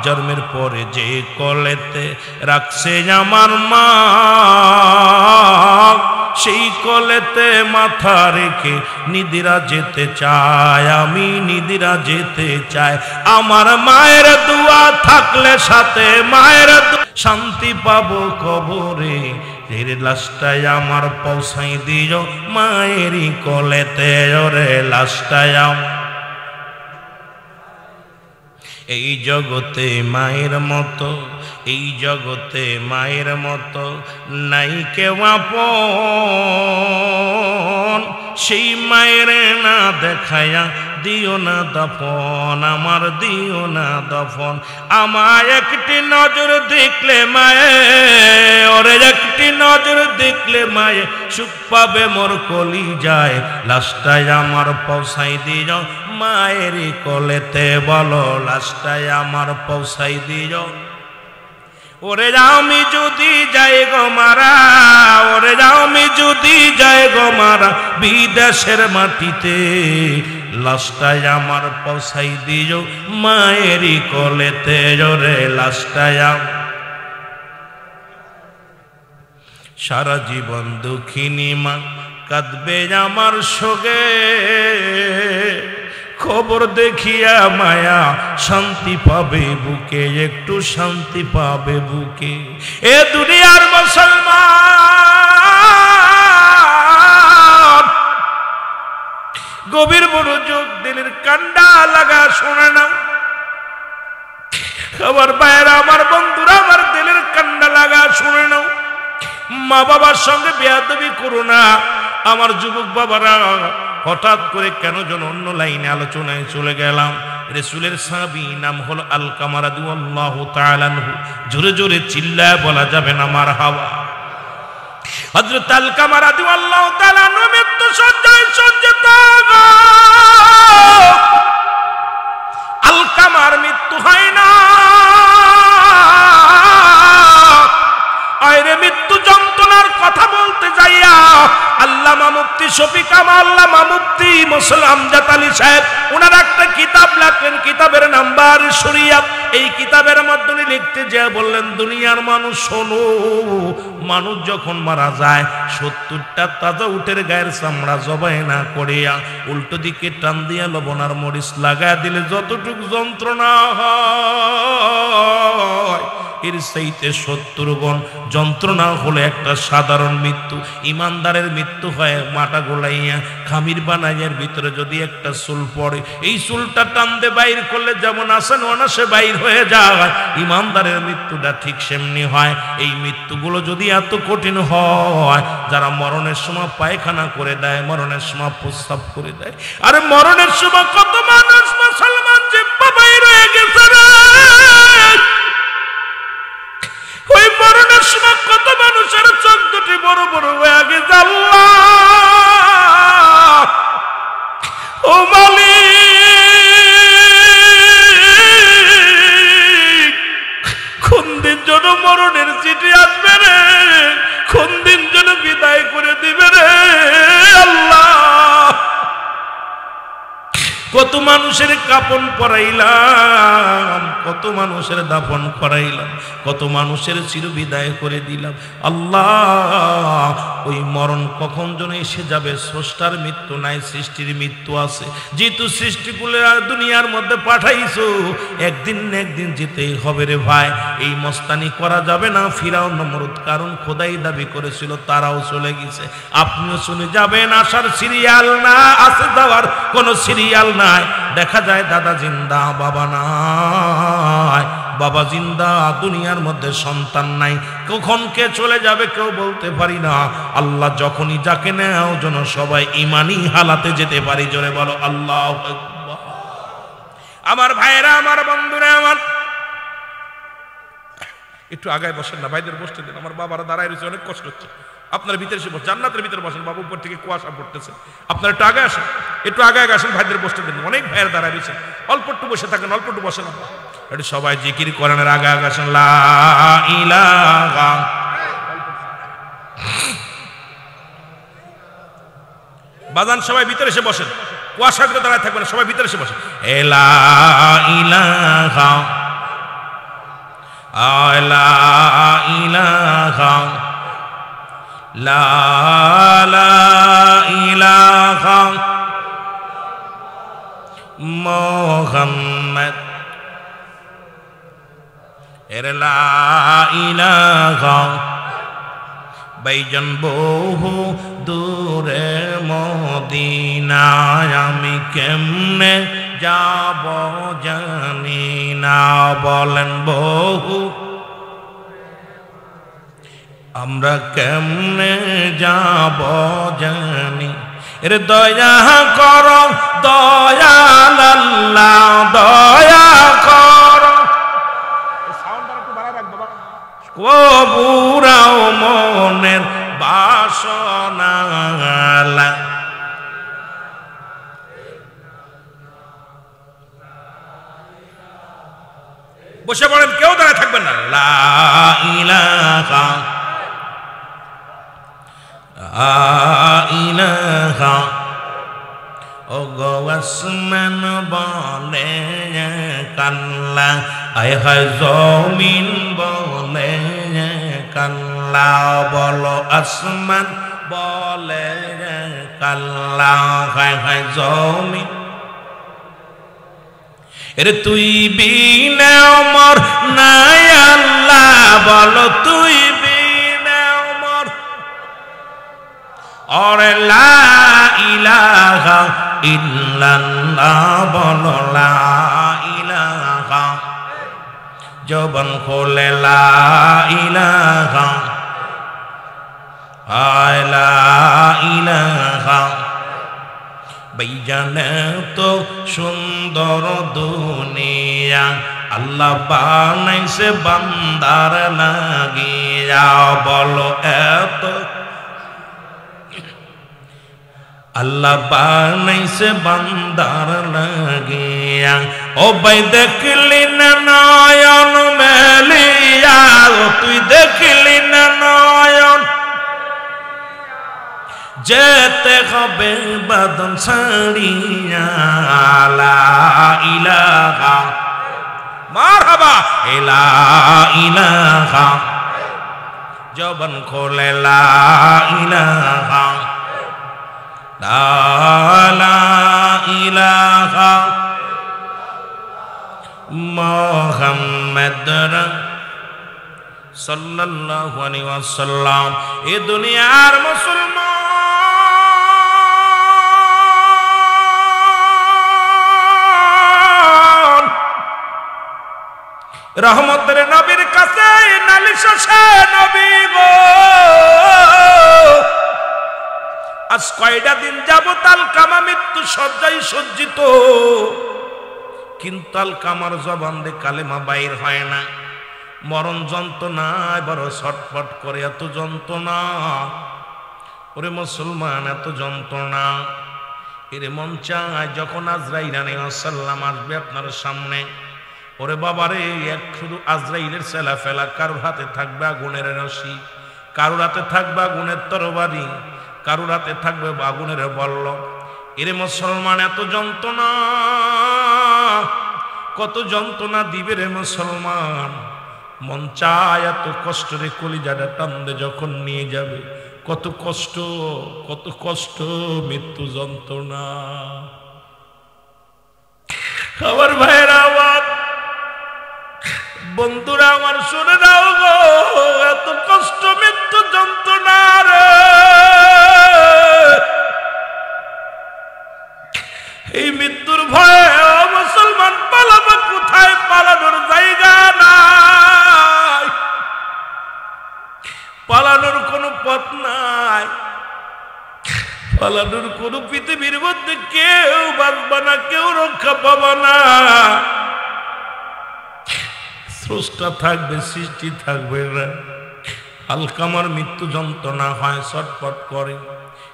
জন্মের পরে যে কোলেতে রাখছে আমার মা, সেই কোলেতে মাথা রেখে নিদিরা যেতে চাই, আমি নিদিরা যেতে চাই। আমার মায়ের দোয়া থাকলে সাথে, মায়ের শান্তি পাবো কবরে। এর লাশটায় আমার পৌঁছাই দিও মায়েরই কোলেতে। ওরে লাশটায় আমার। এই জগতে মায়ের মতো, এই জগতে মায়ের মতো নাই কেউ আপন, সেই মায়ের না দেখায়া দিও না দফন, আমার দিও না দফন। আমায় একটি নজর দেখলে মায়ে, ওরে একটি নজর দেখলে মায়ে সুখ পাবে মোর কলি যায়। লাশটায় আমার পৌঁছাই দিও মায়েরই কোলেতে, বলো লাশটায় আমার পৌঁছাই দিও। ওরে আমি যদি যাই গো মারা, ওরে আমি যদি যাই গো মারা বিদেশের মাটিতে, লাশটায় আমার পৌঁছাই দিও মায়েরই কোলেতে, ওরে লাশটায়। সারা জীবন দুঃখিনী মা কাঁদবে আমার শোকে, খবর দেখিয়া মায়া শান্তি পাবে বুকে, একটু শান্তি পাবে বুকে। এ দুনিয়ার মুসলমান গভীর মনোযোগ দিলের কান্ডা লাগা শোনে না। আমার ভাইয়েরা, আমার বন্ধুরা, আমার দিলের কান্ডা লাগা শুনে নাও। মা বাবার সঙ্গে বেয়াদবি করো না। আমার যুবক বাবারা, হঠাৎ করে কেন যেন অন্য লাইনে আলোচনায় চলে গেলাম। রাসূলের সাহাবী নাম হলো আলকামা রাদিয়াল্লাহু তাআলা আনহু। জোরে জোরে চিল্লায় বলা যাবে না মারহাবা। হযরত আলকামা রাদিয়াল্লাহু তাআলা আনহু মৃত্যু শয্যায় সজ্জিত। আলকামার মৃত্যু হয় না, আরে মৃত্যু যন্ত্রণার কথা বলতে যাইয়া আল্লামা মুফতি শফিক আল্লামা মুফতি মুসলিম আমজাদ আলী সাহেব ওনার একটা কিতাব লেখেন, কিতাবের নাম্বার শরিয়াত। এই কিতাবের মাধ্যমে লিখতে যা বললেন, দুনিয়ার মানুষ শোনো, মানুষ যখন মারা যায় 70টা তাজা উটের গায়ের চামড়া জবাই না করিয়া উল্টো দিকে টান দিয়া লবণ আর মরিচ লাগায় দিলে যতটুকু যন্ত্রণা হয় এর চাইতে 70 গুণ যন্ত্রণা হলো একটা সাধারণ মৃত্যু। ইমানদারের মৃত্যু হয় মাটা গোলাইয়া খামির বানাইয়ার ভিতরে যদি একটা চুল পড়ে, এই চুলটা টানতে বাইর করলে যেমন আসেন অনাসে বাইর হয়ে যায়, ইমানদারের মৃত্যুটা ঠিক সেমনি হয়। এই মৃত্যুগুলো যদি এত কঠিন হয়, যারা মরণের সময় পায়খানা করে দেয়, মরণের সময় প্রস্রাব করে দেয়, আরে মরণের সময় কত মানুষ মুসলমান যে বাইর হয়ে গেছে রে, ওই মরণের সময় কত মানুষের চোখ দুটি বড় বড় হয়ে গেছে। আল্লাহ ও মালিক, কোন দিন যেন মরণের চিঠি আসবে রে, কোন দিন যেন বিদায় করে দিবে রে আল্লাহ। কত মানুষের কাপন পরাইলাম, কত মানুষের দাফন করাইলাম, কত মানুষের চিরবিদায় করে দিলাম। আল্লাহ ওই মরণ কখন যেন এসে যাবে। স্রষ্টার মৃত্যু নাই, সৃষ্টির মৃত্যু আছে। যেহেতু সৃষ্টিকুলে দুনিয়ার মধ্যে পাঠাইছো, একদিন না একদিন যেতেই হবে রে ভাই। এই মস্তানি করা যাবে না। ফিরাউন নমরুদ কারণ খোদাই দাবি করেছিল, তারাও চলে গেছে, আপনিও চলে যাবেন। আসার সিরিয়াল না, আসে যাওয়ার কোনো সিরিয়াল নাই। দেখা যায় দাদা জিন্দা, বাবা নাই, বাবা জিন্দা, দুনিয়ার মধ্যে সন্তান নাই। কখন কে চলে যাবে কেউ বলতে পারি না। আল্লাহ যখনই যাকে নেও যেন সবাই ইমানি হালাতে যেতে পারি। জোরে বলো আল্লাহু আকবার। আমার ভাইরা, আমার বন্ধুরা, আমার একটু আগায় বসেন না, ভাইদের বসতে দেন। আমার বাবারা দাঁড়ায় রয়েছে, অনেক কষ্ট হচ্ছে। আপনার ভিতরে এসে জান্নাতের ভিতরে বসেন। বাবু উপর থেকে কুয়াশা পড়তেছে, আপনারা একটু আগে আসেন, একটু আগে আগে আসেন, ভাইদের বসতে দেন। অনেক ভাইয়ের দাঁড়ায় রয়েছে, অল্প একটু বসে থাকেন, অল্প একটু বসেন। একটু সবাই জিকির করেন, আগে আগে আসেন। লা ইলাহা, বাজান সবাই ভিতরে এসে বসেন, কুয়াশাগুলো দাঁড়ায় থাকবেন, সবাই ভিতরে এসে বসেন। লা ইলাহা, লা ইলাহা, লা ইলাহা মুহাম্মদ, এরে লা ইলাহা। বাইজন বহু দূরে মদিনায় আমি কেমনে যাব জানি না, বলেন বহু আমরা কেমনে যাব জানি। এর দয়া করো দয়াল আল্লাহ দয়া করো কবুরাও মনের বাসনা বসে পড়েন কেউ দাঁড়ায় থাকবেন না লা ইলাহা ইলাহা ও গো আসমান বলে কাল্লা আয় হায় জমিন বলে কাল্লা বলো আসমান বলে কাল্লা হায় হায় জমিন এরে তুই বিনা আমার নাই আল্লাহ বলো তুই বিনা আমার ওরে লা ইলাহা ইল্লাল্লাহ বলো লা ইলাহা জবান খোলে লা ইলাহা হায় লা ইলাহা ভাইজান তো সুন্দর দুনিয়া আল্লাহ বানাইছে বান্দার লাগিয়া বলো এত আল্লাহ বানাইছে বান্দার লাগিয়া ও ভাই দেখলি না নয়ন মেলিয়া তুই দেখলি না নয়ন যেতে হবে বাদন ছাড়িয়া লা ইলাহা মারহাবা লা ইলাহা জবান খোলে লা ইলাহা লা ইলাহা মুহাম্মদ সাল্লাল্লাহু আলাইহি ওয়াসাল্লাম এ দুনিয়ার মুসলমান রহমতের নবীর কাছে নালিশ আসে নবী গো আজ কয়টা দিন যাবত আলকামা মৃত্যু শয্যায় সজ্জিত কিন্তু আলকামার জবান দিয়ে কালেমা বাইর হয় না মরণ যন্ত্রণায় বড় ছটফট করে এত যন্ত্রণা ওরে মুসলমান এত যন্ত্রণা এরে মন চায় যখন আজরাইল আলাইহিস সালাম আসবে আপনার সামনে ওরে বাবারে এক শুধু আজরাইলের সেলা ফেলা কারোর হাতে থাকবে আগুনের রশি কারোর হাতে থাকবে আগুনের তরবারি কারোর হাতে থাকবে আগুনের বল্ল এরে মুসলমান এত যন্ত্রণা কত যন্ত্রণা দিবে রে মুসলমান মন চায় এত কষ্ট রে কলিজাটা টানতে যখন নিয়ে যাবে কত কষ্ট মৃত্যু যন্ত্রণা আমার ভাইয়েরা আমার বন্ধুরা আমার শুনে দাও গো এত কষ্ট মৃত্যু যন্ত্রণা রে এই মৃত্যুর ভয়ে মুসলমান পালাবো কোথায় পালানোর জায়গা নাই পালানোর কোনো পথ নাই পালানোর কোনো পৃথিবীর মধ্যে কেউ বাঁচবে না কেউ রক্ষা পাবে না স্রষ্টা থাকবে সৃষ্টি থাকবে না আলকামার মৃত্যু যন্ত্রণা হয় ছটফট করে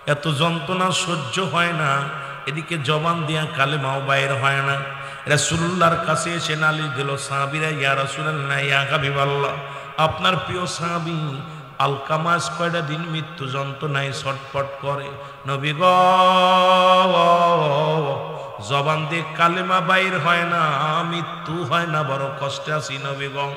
এত যন্ত্রণা সহ্য হয় না এদিকে জবান দিয়া কালেমাও বাইর হয় না রাসূলুল্লাহর কাছে এসে নালিশ দিল সাহাবীরা ইয়া রাসূলুল্লাহ ইয়া হাবিবাল্লাহ আপনার প্রিয় সাহাবী আলকামা কয়টা দিন মৃত্যু যন্ত্রণায় ছটফট করে নবী গো জবান দিয়ে কালেমা বাইর হয় না মৃত্যু হয় না বড় কষ্টে আছি নবী গো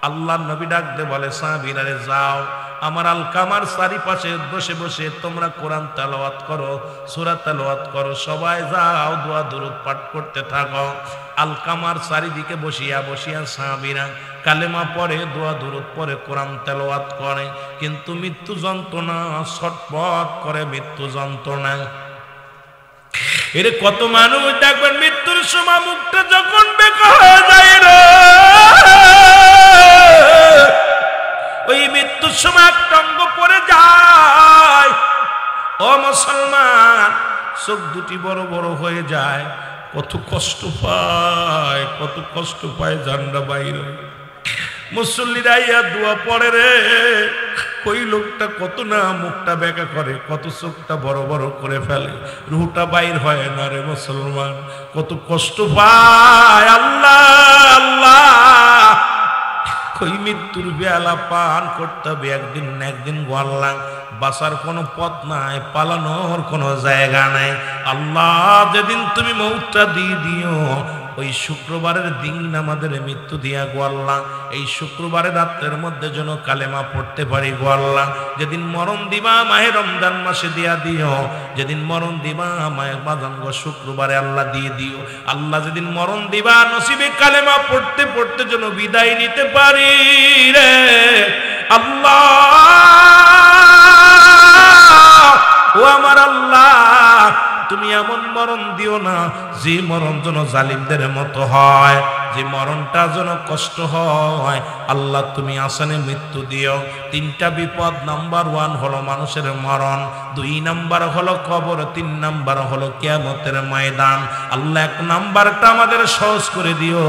আল্লাহ নবী ডাক দে বলে সাহাবীরা রে যাও আমার আলকামার চারিপাশে বসে বসে তোমরা কোরআন তেলাওয়াত করো সূরা তেলাওয়াত করো সবাই যাও দোয়া দরুদ পাঠ করতে থাকো আলকামার চারিদিকে বসিয়া বসিয়া সাহাবীরা কালেমা পড়ে দোয়া দরুদ পড়ে কোরআন তেলাওয়াত করে কিন্তু মৃত্যু যন্ত্রণা ছটফট করে মৃত্যু যন্ত্রণা এর কত মানুষ দেখবেন মৃত্যুর সময় মুখটা যখন বেকা হয়ে যায় রে ওই মৃত্যুর সময় টঙ্গ পড়ে যায় ও মুসলমান চোখ দুটি বড় বড় হয়ে যায়, কত কষ্ট পায়, কত কষ্ট পায়, জানরা বাইরে। মুসল্লিরা ইয়া দোয়া পড়ে রে, ওই লোকটা কত না মুখটা বেঁকা করে, কত চোখটা বড় বড় করে ফেলে, রুহটা বাইর হয় না রে মুসলমান, কত কষ্ট পায়। আল্লাহ আল্লাহ, ওই মৃত্যুর বেলা পান করতে হবে একদিন না একদিন। গোয়াল্লা বাঁচার কোনো পথ নাই, পালানোর কোনো জায়গা নাই। আল্লাহ যেদিন তুমি মৌতটা দিয়ে দিও, ওই শুক্রবারের দিন আমাদের মৃত্যু দিয়া গোয়াল্লা, এই শুক্রবারের রাত্রের মধ্যে যেন কালেমা পড়তে পারি গোয়াল্লা। যেদিন মরণ দিবা মাহে রমজান মাসে দিয়া দিও, যেদিন মরণ দিবা মায়ের বাজাঙ্গ শুক্রবারে আল্লাহ দিয়ে দিও। আল্লাহ যেদিন মরণ দিবা নসিবে কালেমা পড়তে পড়তে যেন বিদায় নিতে পারি রে আল্লাহ। ও আমার আল্লাহ, তুমি এমন মরণ দিও না যে মরণ যেন জালিমদের মতো হয়, যে মরণটা যেন কষ্ট হয়। আল্লাহ তুমি আসানে মৃত্যু দিও। তিনটা বিপদ, নাম্বার 1 হলো মানুষের মরণ, 2 নাম্বার হলো কবর, 3 নাম্বার হলো কিয়ামতের ময়দান। আল্লাহ 1 নাম্বারটা আমাদের সহজ করে দিও,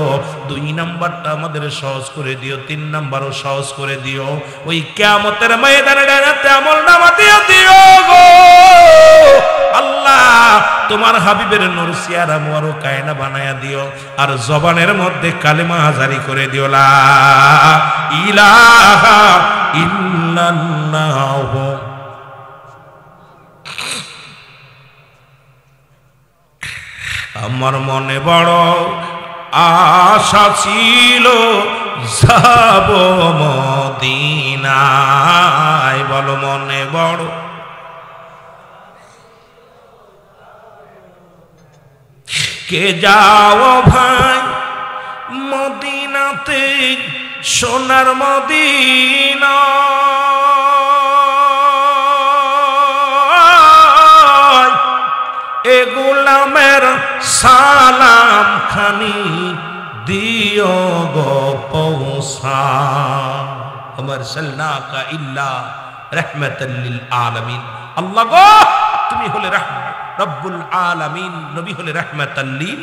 2 নাম্বারটা আমাদের সহজ করে দিও, 3 নাম্বারও সহজ করে দিও। ওই কিয়ামতের ময়দানে ডানাতে আমলনামা দিয়ে দিও গো আল্লাহ। তোমার হাবিবের নূর সিয়ারা মোয়ারো কায়না বানায়া দিও, আর জবানের মধ্যে কালেমা জারি করে দিও, লা ইলাহা ইল্লাল্লাহ। আমার মনে বড় আশা ছিল যাব মদিনায়, বলো মনে বড়। কে যাও ভাই মদিনাতে, সোনার মদিনা, এ গোলামের সালাম খানি দিও গো পৌঁছা। আমার সাল্লাকা ইল্লা রাহমাতাল লিল আলামিন। আল্লাহ গো তুমি হলে রব্বুল আলামিন, নবী হলে রাহমাতাল লিল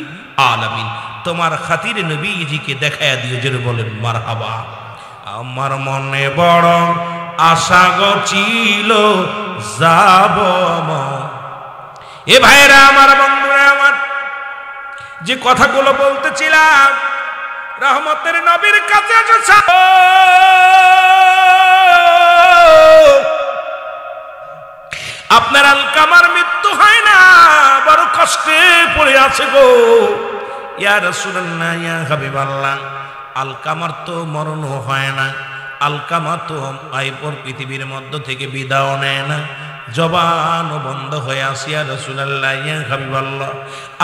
আলামিন। তোমার খাতিরে নবীজিকে দেখায়া দিও, যেন বলেন মারহাবা। আমার মনে বড় আশা গো ছিল যাব। এ ভাইরা আমার, বন্ধুরা আমার, যে কথাগুলো বলতেছিলাম রহমতের নবীর কাছে আপনার আলকামার মৃত্যু হয় না, বড় কষ্টে পড়ে আছে গো। ইয়া রাসূলুল্লাহ, ইয়া হাবিবাল্লাহ, আলকামার তো মরণও হয় না, আলকামা তো আইপর পৃথিবীর মধ্য থেকে বিদায় নেয় না, জবানও বন্ধ হয়ে আসে। ইয়া রাসূলুল্লাহ, ইয়া হাবিবাল্লাহ,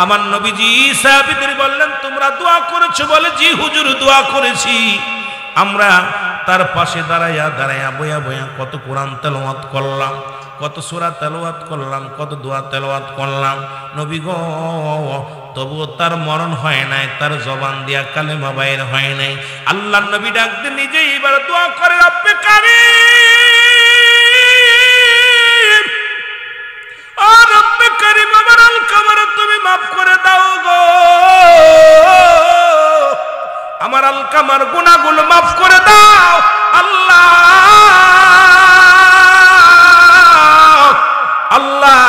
আমার নবীজি সাহাবীদের বললেন তোমরা দোয়া করেছো? বলে জি হুজুর দোয়া করেছি। আমরা তার পাশে দাঁড়াইয়া দাঁড়াইয়া বয়া বয়া কত কোরআন তেলাওয়াত করলাম, কত সূরা তেলাওয়াত করলাম, কত দোয়া তেলাওয়াত করলাম। নবী গো, তবুও তার মরণ হয় নাই, তার জবান দিয়া কালেমা বাইর হয় নাই। আল্লাহর নবী ডাকতে নিজেই এবার দোয়া করে, রব্বে কারীম, ও রব্বে কারীম, আমার আলকামার তুমি মাফ করে দাও গো, আমার আলকামার গুনাহগুলো মাফ করে দাও আল্লাহ। আল্লাহ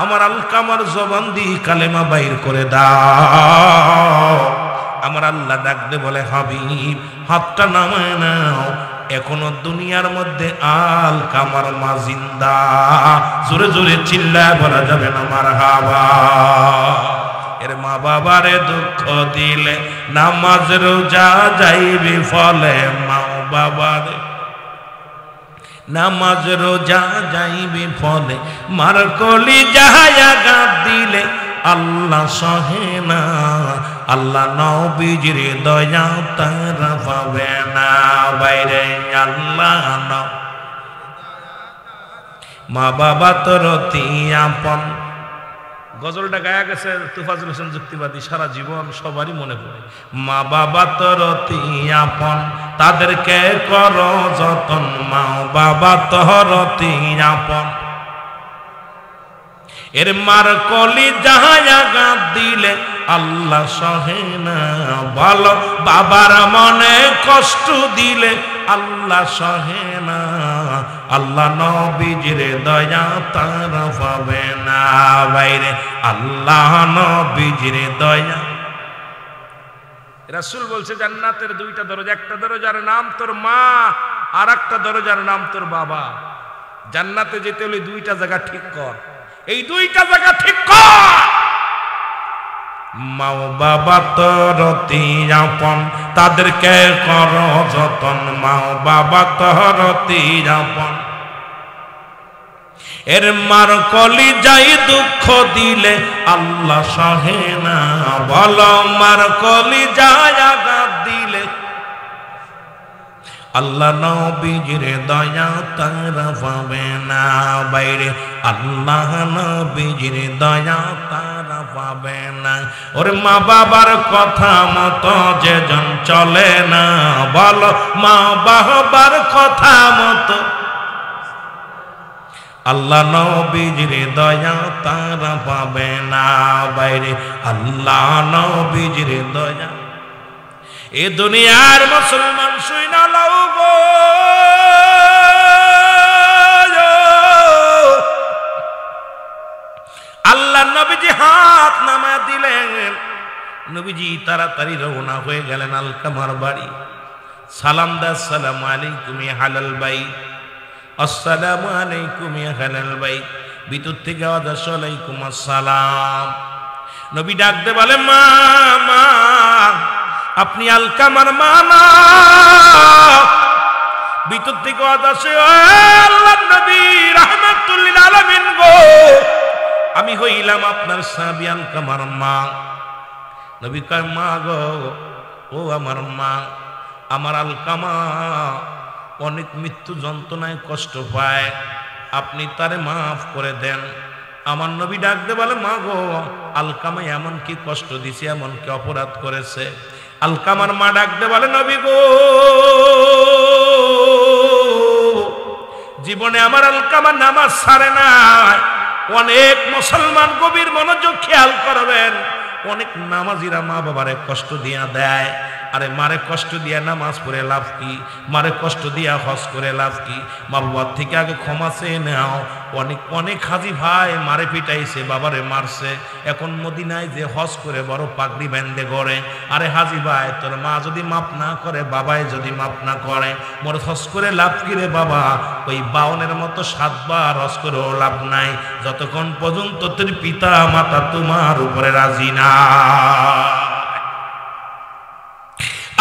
আমার আলকামার জবান দিয়ে কালেমা বাইর করে দাও। আমার আল্লাহ ডাকতে বলে, হাবিব হাতটা নামায় নাও, এখনো দুনিয়ার মধ্যে আলকামার মা জিন্দা। জোরে জোরে চিল্লায় বলা যাবে না মারহাবা। এর মা বাবারে দুঃখ দিলে নামাজ রোজা যাইবে ফলে, মা বাবারে নামাজ রোজা যাইবে ফলে, মার কলি যাহায়া গাদ দিলে আল্লাহ সহে না। আল্লাহ নবীজির দয়া তারা পাবে না, বাইরে আল্লাহ না। মা বাবা তোর অতি আপন, গজলটা গায়া গেছে তুফাজুল হোসেন যুক্তিবাদী, সারা জীবন সবারই মনে পড়ে। মা বাবা তোর অতি আপন, তাদেরকে কর যতন, মা বাবা তোর অতি আপন। এর মার কলি যাহায়া গাঁত দিলে আল্লাহ সহে না, বলো বাবার মনে কষ্ট দিলে আল্লাহ সহে না, আল্লাহ নবীজির দয়া তারা পাবে না বাইরে, আল্লাহ নবীজির দয়া। রাসূল বলছে জান্নাতের দুইটা দরজা, একটা দরজার নাম তোর মা, আর একটা দরজার নাম তোর বাবা। জান্নাতে যেতে হলে দুইটা জায়গা ঠিক কর, এই দুইটা জায়গা ঠিক কর। মা ও বাবা তোর অতি আপন, তাদেরকে কর যতন, মা ও বাবা তোর অতি আপন। এর মার কলি যাই দুঃখ দিলে আল্লাহ সহে না, বলো মার কলি যাই আঘাত দিলে আল্লাহ নবীজির দয়া তারা পাবে না বাইরে, আল্লাহ নবীজির দয়া তারা পাবে না। ওরে মা বাবার কথা মতো যেজন চলে না, বলো মা বাবার কথা মতো আল্লাহ নবীজির দয়া তারা পাবে না বাইরে, আল্লাহ নবীজির দয়া। এ দুনিয়ার মুসলমান শুই না লাও গো, আল্লাহ নবীজি হাত নামা দিলেন, নবীজি তাড়াতাড়ি রওনা হয়ে গেলেন আলকামার বাড়ি। সালাম দা, আসসালামু আলাইকুম ইয়া হালাল ভাই, আসসালামু আলাইকুম ইয়া হালাল ভাই। ভিতর থেকে আওয়াজ আসে ওয়ালাইকুম আসসালাম। নবী ডাক দে বলে মা, মা আপনি আলকামার মা না? ভিতর থেকে আওয়াজ আসে আল্লাহর নবী রাহমাতুল লিল আলামিন গো, আমি হইলাম আপনার সাহাবী আলকামার মা। নবী কয় মা গো, ও আমার মা, আমার আলকামা অনেক মৃত্যু যন্ত্রণায় কষ্ট পায়, আপনি তারে মাফ করে দেন। আমার নবী ডাক দে বলে মা গো, আলকামা এমন কি কষ্ট দিছে, এমন কি অপরাধ করেছে? আলকামার মা ডাক দে বলে নবী গো, জীবনে আমার আলকামা নামাজ ছাড়ে না। অনেক মুসলমান গভীর মনোযোগ খেয়াল করবেন, অনেক নামাজিরা মা বাবারে কষ্ট দিয়া দেয়। আরে মারে কষ্ট দিয়া নামাজ পড়ে লাভ কি? মারে কষ্ট দিয়া হজ করে লাভ কি? মা বাবার থেকে আগে ক্ষমা চেয়ে নাও। অনেক অনেক হাজি ভাই মারে পিটাইছে, বাবারে মারছে, এখন মদিনায় যে হজ করে বড় পাগড়ি বেঁধে গড়ে। আরে হাজি ভাই, তোর মা যদি মাপ না করে, বাবাই যদি মাপ না করে, মোর হজ করে লাভ কি রে বাবা? ওই 52-এর মতো 7 বার হজ করেও লাভ নাই, যতক্ষণ পর্যন্ত তোর পিতা মাতা তোমার উপরে রাজি না।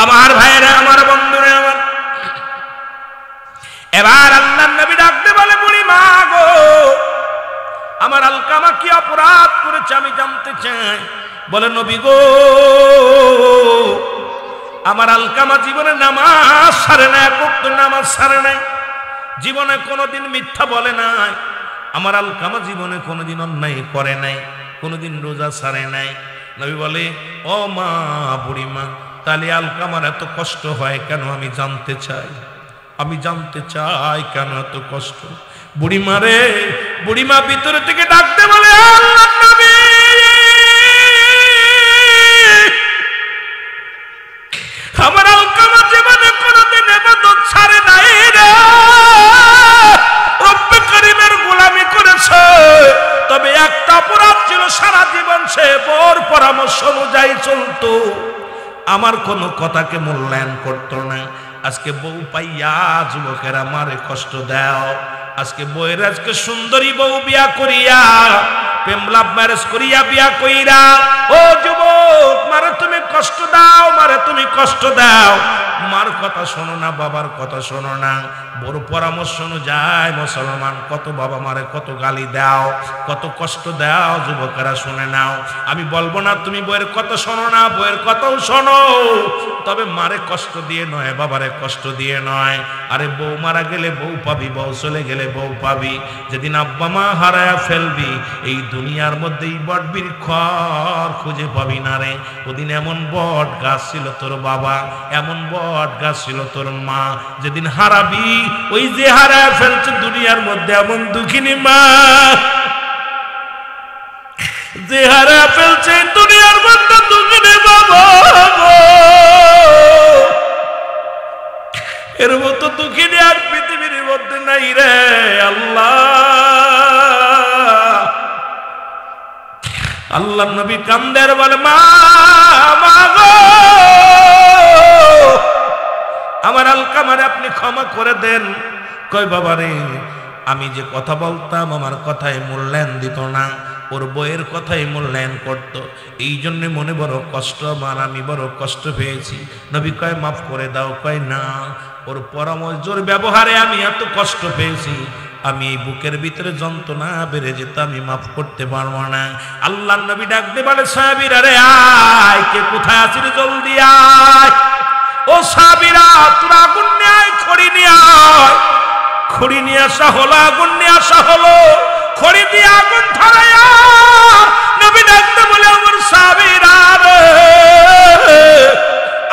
আমার ভাইরা, আমার বন্ধুরা, আমার এবার আল্লাহর নবী ডাকতে বলে বুড়ি মা গো, আমার আলকামা কি অপরাধ করেছে আমি জানতে চাই। বলে নবী গো, আমার আলকামা জীবনে নামাজ ছাড়ে না, এক ওয়াক্ত নামাজ ছাড়ে নাই, জীবনে কোনোদিন মিথ্যা বলে নাই। আমার আলকামা জীবনে কোনোদিন অন্যায় করে নাই, কোনোদিন রোজা ছাড়ে নাই। নবী বলে ও মা, বুড়ি মা, তাহলে আলকামার এত কষ্ট হয় কেন? আমি জানতে চাই, আমি জানতে চাই কেন এত কষ্ট। বুড়িমা রে, বুড়িমা ভিতরে থেকে ডাকতে বলে আল্লাহর নবী, আমার আলকামা জীবনে কোনোদিন ইবাদত ছাড়ে নাই রে, রব্বে করিমের গোলামি করেছে। তবে একটা অপরাধ ছিল, সারা জীবন সে বর পরামর্শ অনুযায়ী চলতো, আমার কোনো কথাকে মূল্যায়ন করতো না। আজকে বউ পাইয়া যুবকেরা মারে কষ্ট দাও। আজকে বউয়ের আজকে সুন্দরী বউ বিয়া করিয়া, প্রেম লাভ ম্যারেজ করিয়া বিয়া কইরা, ও যুবক মারে তুমি কষ্ট দাও, মারে তুমি কষ্ট দাও। মার কথা শোনো না, বাবার কথা শোনো না, বড় পরামর্শ অনুযায়ী মুসলমান কত বাবা মারে কত গালি দাও, কত কষ্ট দাও। যুবকেরা শুনে নাও, আমি বলবো না তুমি বউয়ের কথা শোনো না, বউয়ের কথাও শোনো, তবে মারে কষ্ট দিয়ে নয়, বাবারে কষ্ট দিয়ে নয়। আরে বউ মারা গেলে বউ পাবি, বউ চলে গেলে বউ পাবি। যেদিন আব্বা মা হারায়া ফেলবি, এই দুনিয়ার মধ্যেই বট বৃক্ষ খুঁজে পাবি না রে। ওদিন এমন বট গাছ ছিল তোর বাবা, এমন বট গাছ ছিল তোর মা। যেদিন হারাবি, ওই যে হারায়া ফেলছে দুনিয়ার মধ্যে এমন দুঃখিনী মা, যে হারা ফেলছে দুনিয়ার মধ্যে দুঃখিনী বাবা এর মতো দুঃখিনী আর পৃথিবীর মধ্যে নাই রে আল্লাহ। আল্লাহ নবী কান্দের বলে মা গো আমার আলকামারে আপনি ক্ষমা করে দেন। কয় বাবা রে আমি যে কথা বলতাম আমার কথায় মূল্যায়ন দিত না, ওর বইয়ের কথাই মূল্যায়ন করত, এই জন্য মনে বড় কষ্ট আমার, আমি বড় কষ্ট পেয়েছি। নবী কয় মাফ করে দাও। কয় না, ওর পরামর্শ ওর ব্যবহারে আমি এত কষ্ট পেয়েছি, আমি এই বুকের ভিতরে যন্ত্রণা বেড়ে যেত, আমি মাফ করতে পারবো না। আল্লাহ নবী ডাকতে বলে সাহাবীরা রে আয়, কে কোথায় আছিস জলদি আয়। ও সাহাবীরা তোরা আগুন নিয়ে আয়, খড়ি নিয়ে আয়। খড়ি নিয়ে আসা হলো, আগুন নিয়ে আসা হলো, খড়ি দিয়ে আগুন ধরায়া নবী ডাকতে বলে আমার সাহাবীরা রে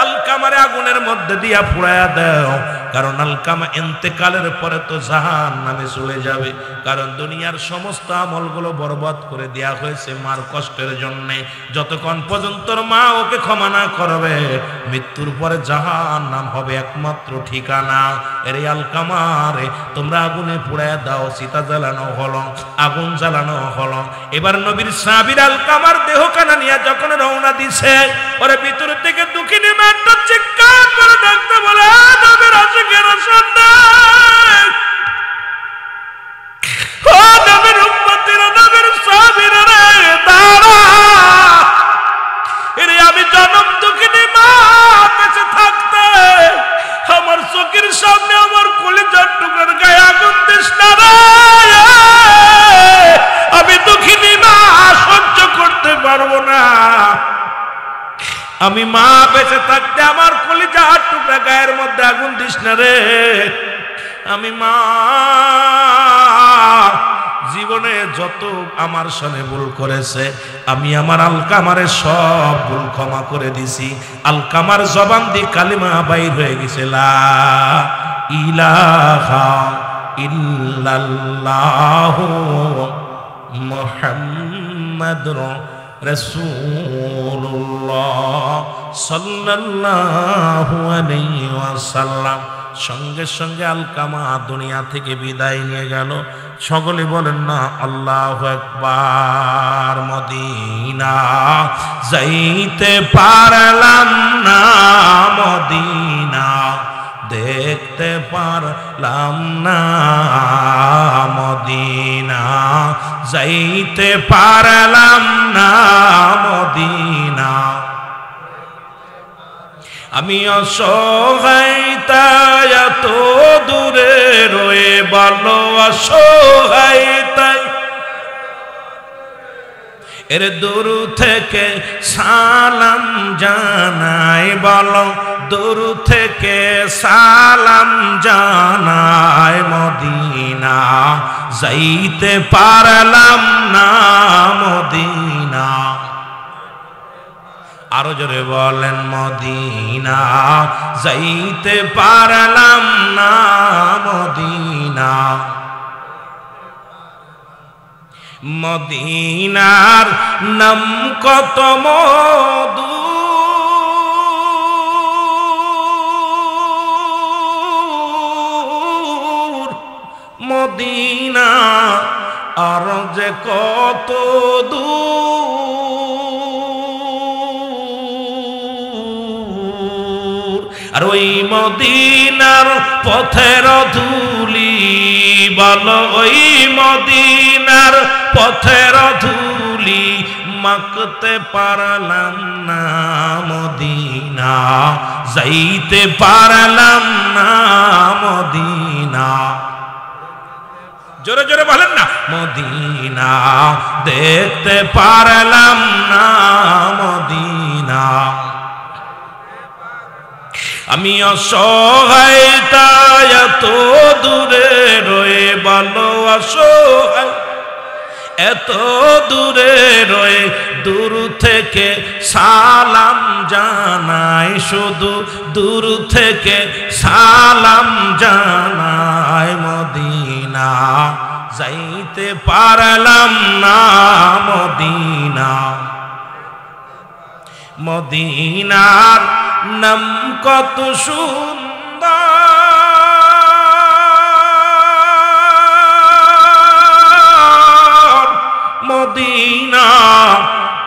আলকামারে আগুনের মধ্যে দিয়া পুড়ায়া দাও, কারণ আলকামা ইন্তেকালের পরে তো জাহান্নামে চলে যাবে। কারণ দুনিয়ার সমস্ত আমলগুলো বরবাদ করে দেয়া হয়েছে মার কষ্টের জন্য। যতক্ষণ পর্যন্ত মা ওকে ক্ষমা না করবে মৃত্যুর পরে জাহান্নাম হবে একমাত্র ঠিকানা। এর আলকামারে তোমরা আগুনে পুড়ায়া দাও। চিতা জ্বালানো হলো, আগুন জ্বালানো হলো। এবার নবীর সাহাবীর আলকামার দেহখানা নিয়ে যখন রওনা দিছে, ওরে ভিতর থেকে দুঃখিনী মেয়েটা চিৎকার করে ডাকতে বলে নবীর আশিকের সন্তান, ও নবীর উম্মতিরা, নবীর সাহাবীরা রে দাঁড়া। এরে আমি জনম দুঃখিনী মা বেঁচে থাকতে আমার চোখের সামনে আমার কলিজার টুকরার গায়ে আগুন দিস না রে। আমি দুঃখিনী মা সহ্য করতে পারবো না। আমি মা বেঁচে থাকতে আমার কলিজার টুকরা গায়ের মধ্যে আগুন দিস না রে। আমি মা জীবনে যত আমার সনে ভুল করেছে আমি আমার আলকামারে সব ভুল ক্ষমা করে দিছি। আলকামার জবান দিয়ে কালিমা বাইর হয়ে গেছে, লা ইলাহা ইল্লাল্লাহু মুহাম্মাদুর রাসূলুল্লাহ সাল্লাল্লাহু আলাইহি ওয়াসাল্লাম। সঙ্গে সঙ্গে আলকামা দুনিয়া থেকে বিদায় নিয়ে গেল। সকলে বলেন না আল্লাহু আকবার। মদিনা যাইতে পারলাম না, মদিনা দেখতে পারলাম না, মদিনা যাইতে পারলাম না, মদিনা আমি অসহায় তাই এত দূরে রয়ে বলো, অসহায় তাই এর দূর থেকে সালাম জানাই বলো, দূর থেকে সালাম জানাই, মদিনা যাইতে পারলাম না, মদিনা। আরো জোরে বলেন মদিনা যাইতে পারলাম না, মদিনা। মদিনার নাম কত মধু, মদিনা আর যে কত দূর। আর ওই মদিনার পথের ধুলি বলো, ওই মদিনার পথের ধুলি মাখতে পারলাম না, মদিনা যাইতে পারলাম না, মদিনা। জোরে জোরে বলেন না, মদিনা দেখতে পারলাম না, মদিনা। আমি অসহায় তাই এত দূরে রয়ে বলো, অসহায় এত দূরে রয়ে দূর থেকে সালাম জানাই, শুধু দূর থেকে সালাম জানাই, মদিনা যাইতে পারলাম না মদিনা। মদিনার নাম কত সুন্দর, মদিনা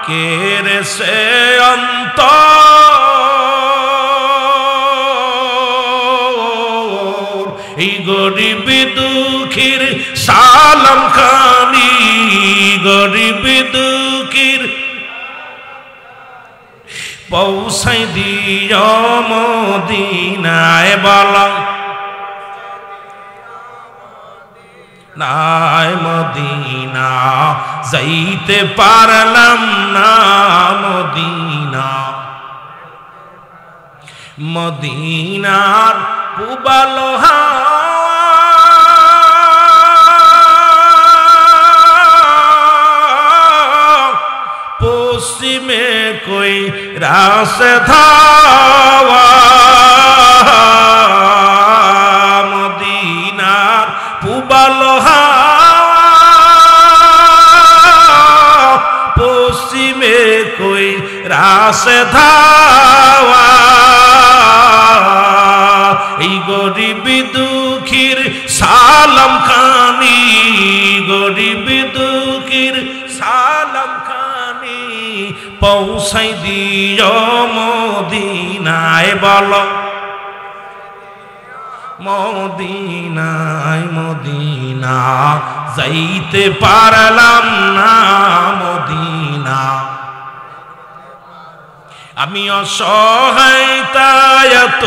কেড়ে সে অন্তর। এই গরিব দুঃখীর সালাম খানি, গরিব দুঃখীর পৌঁছাই দিও মদিনায়। বলো নাই মদিনা যাইতে পারলাম না মদিনা। মদিনার পুবালো পশ্চিমে কই রাস ধাওয়া। মদিনার পুবালো পশ্চিমে কই রাস ধাওয়া। এই গরিব দুঃখীর সালাম খানি, গরিব দুঃখীর সালাম খানি পৌঁছাই দিও মদিনায়। বলো মদিনায়, মদিনা যাইতে পারলাম না মদিনা। আমি অসহায়তায় এত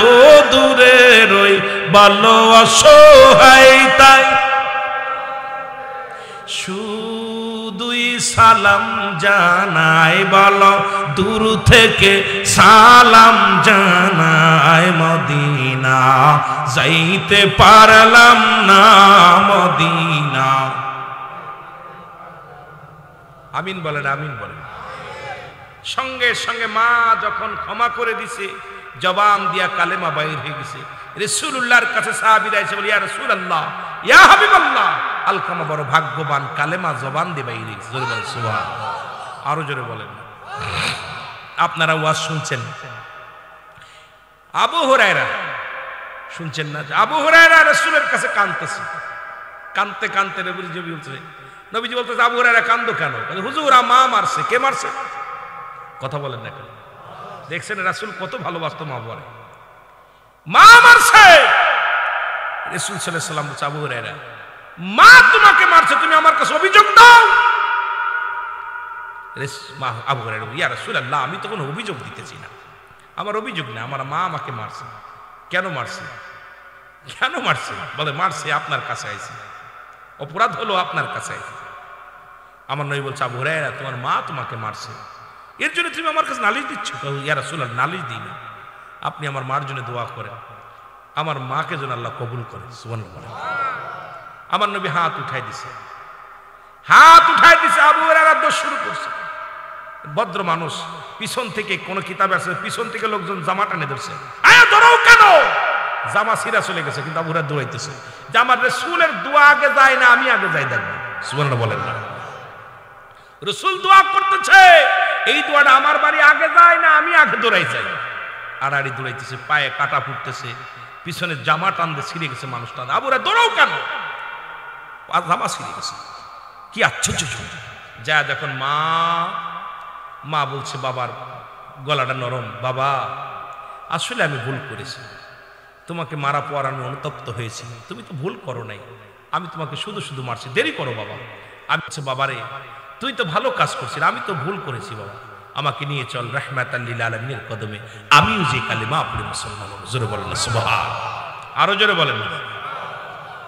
দূরে রই, বলো অসহায়তায় শুধুই সালাম জানাই। বলো দূর থেকে সালাম জানাই। মদিনা যাইতে পারলাম না মদিনা। আমিন বলেন, আমিন বলেন। সঙ্গে সঙ্গে মা যখন ক্ষমা করে দিছে, জবান দিয়া কালেমা বাইর হয়ে গেছে। রাসূলুল্লাহর কাছে সাহাবীরা এসে বলে, ইয়া রাসূলুল্লাহ, ইয়া হাবিবাল্লাহ, আলকামা বড় ভাগ্যবান, কালেমা জবান দিয়ে বাইর হয়ে গেছে। জোরে বলেন সুবহানাল্লাহ। আরো জোরে বলেন। আপনারা ওয়াজ শুনছেন, আবু হুরায়রা শুনছেন না? আবু হুরায়রা রাসূলের কাছে কাঁদতেছে, কাঁদতে কাঁদতে নবীজি বলতেছে, আবু হুরায়রা কান্দো কেন? হুজুর মা মারছে। কে মারছে? কথা বলেন না কেন? দেখছেন রাসূল কত ভালোবাসতো মা বলে, মা মারছে। রাসূল সাল্লাল্লাহু আলাইহি ওয়াসাল্লাম বলছে, আবু হুরায়রা মা তোমাকে মারছে, তুমি আমার কাছে অভিযোগ দাও। আবু হুরায়রা, ইয়া রাসূলুল্লাহ, আমি তো কোনো অভিযোগ দিতেছি না, আমার অভিযোগ না, আমার মা আমাকে মারছে। কেন মারছে? কেন মারছে? বলে মারছে আপনার কাছে আইছে, অপরাধ হলো আপনার কাছে আইছে। আমার নবী বলছে, আবু হুরায়রা তোমার মা তোমাকে মারছে, এর জন্য তুমি আমার কাছে নালিশ দিচ্ছ? ইয়া রাসূলুল্লাহ, নালিশ দিই না, আপনি আমার মার জন্য দোয়া করেন, আমার মাকে যেন আল্লাহ কবুল করে। সুবহানাল্লাহ। আমার নবী হাত উঠাই দিছে, হাত উঠাই দিছে। আবু হুরায়রা দোষ শুরু করছে। ভদ্র মানুষ, পিছন থেকে কোন কিতাবে আছে, পিছন থেকে লোকজন জামা টানে ধরছে, আয়া ধরো কেন? জামা ছিঁড়া চলে গেছে, কিন্তু আবু হুরায়রা দৌড়াইতেছে যে আমার রাসূলের দোয়া আগে যায় না, আমি আগে যাই দেখবো। সুবহানাল্লাহ বলেন না? রাসূল দোয়া করতেছে, এই দোয়াটা আমার বাড়ি আগে যায় না, আমি আগে দৌড়াই যাই। আড়াআড়ি দৌড়াইতেছে, পায়ে কাটা ফুটতেছে, পিছনে জামা টানতে ছিঁড়ে গেছে মানুষটা। আবু হুরায়রা দৌড়াও কেন? জামা ছিঁড়ে গেছে। কি আশ্চর্য! যা যখন মা বলছে, বাবার গলাটা নরম, বাবা আসলে আমি ভুল করেছি, তোমাকে মারা পর আমি অনুতপ্ত হয়েছি, তুমি তো ভুল করো নাই, আমি তোমাকে শুধু শুধু মারছি, দেরি করো বাবা। আমি বলছি, বাবারে তুই তো ভালো কাজ করছিস, আমি তো ভুল করেছি বাবা, আমাকে নিয়ে চল রাহমাতাল লিল আলামিনের কদমে, আমিও যে কালেমা পড়ে মুসলমান হব। জোরে বলেন না সুবহান। আরো জোরে বলেন না।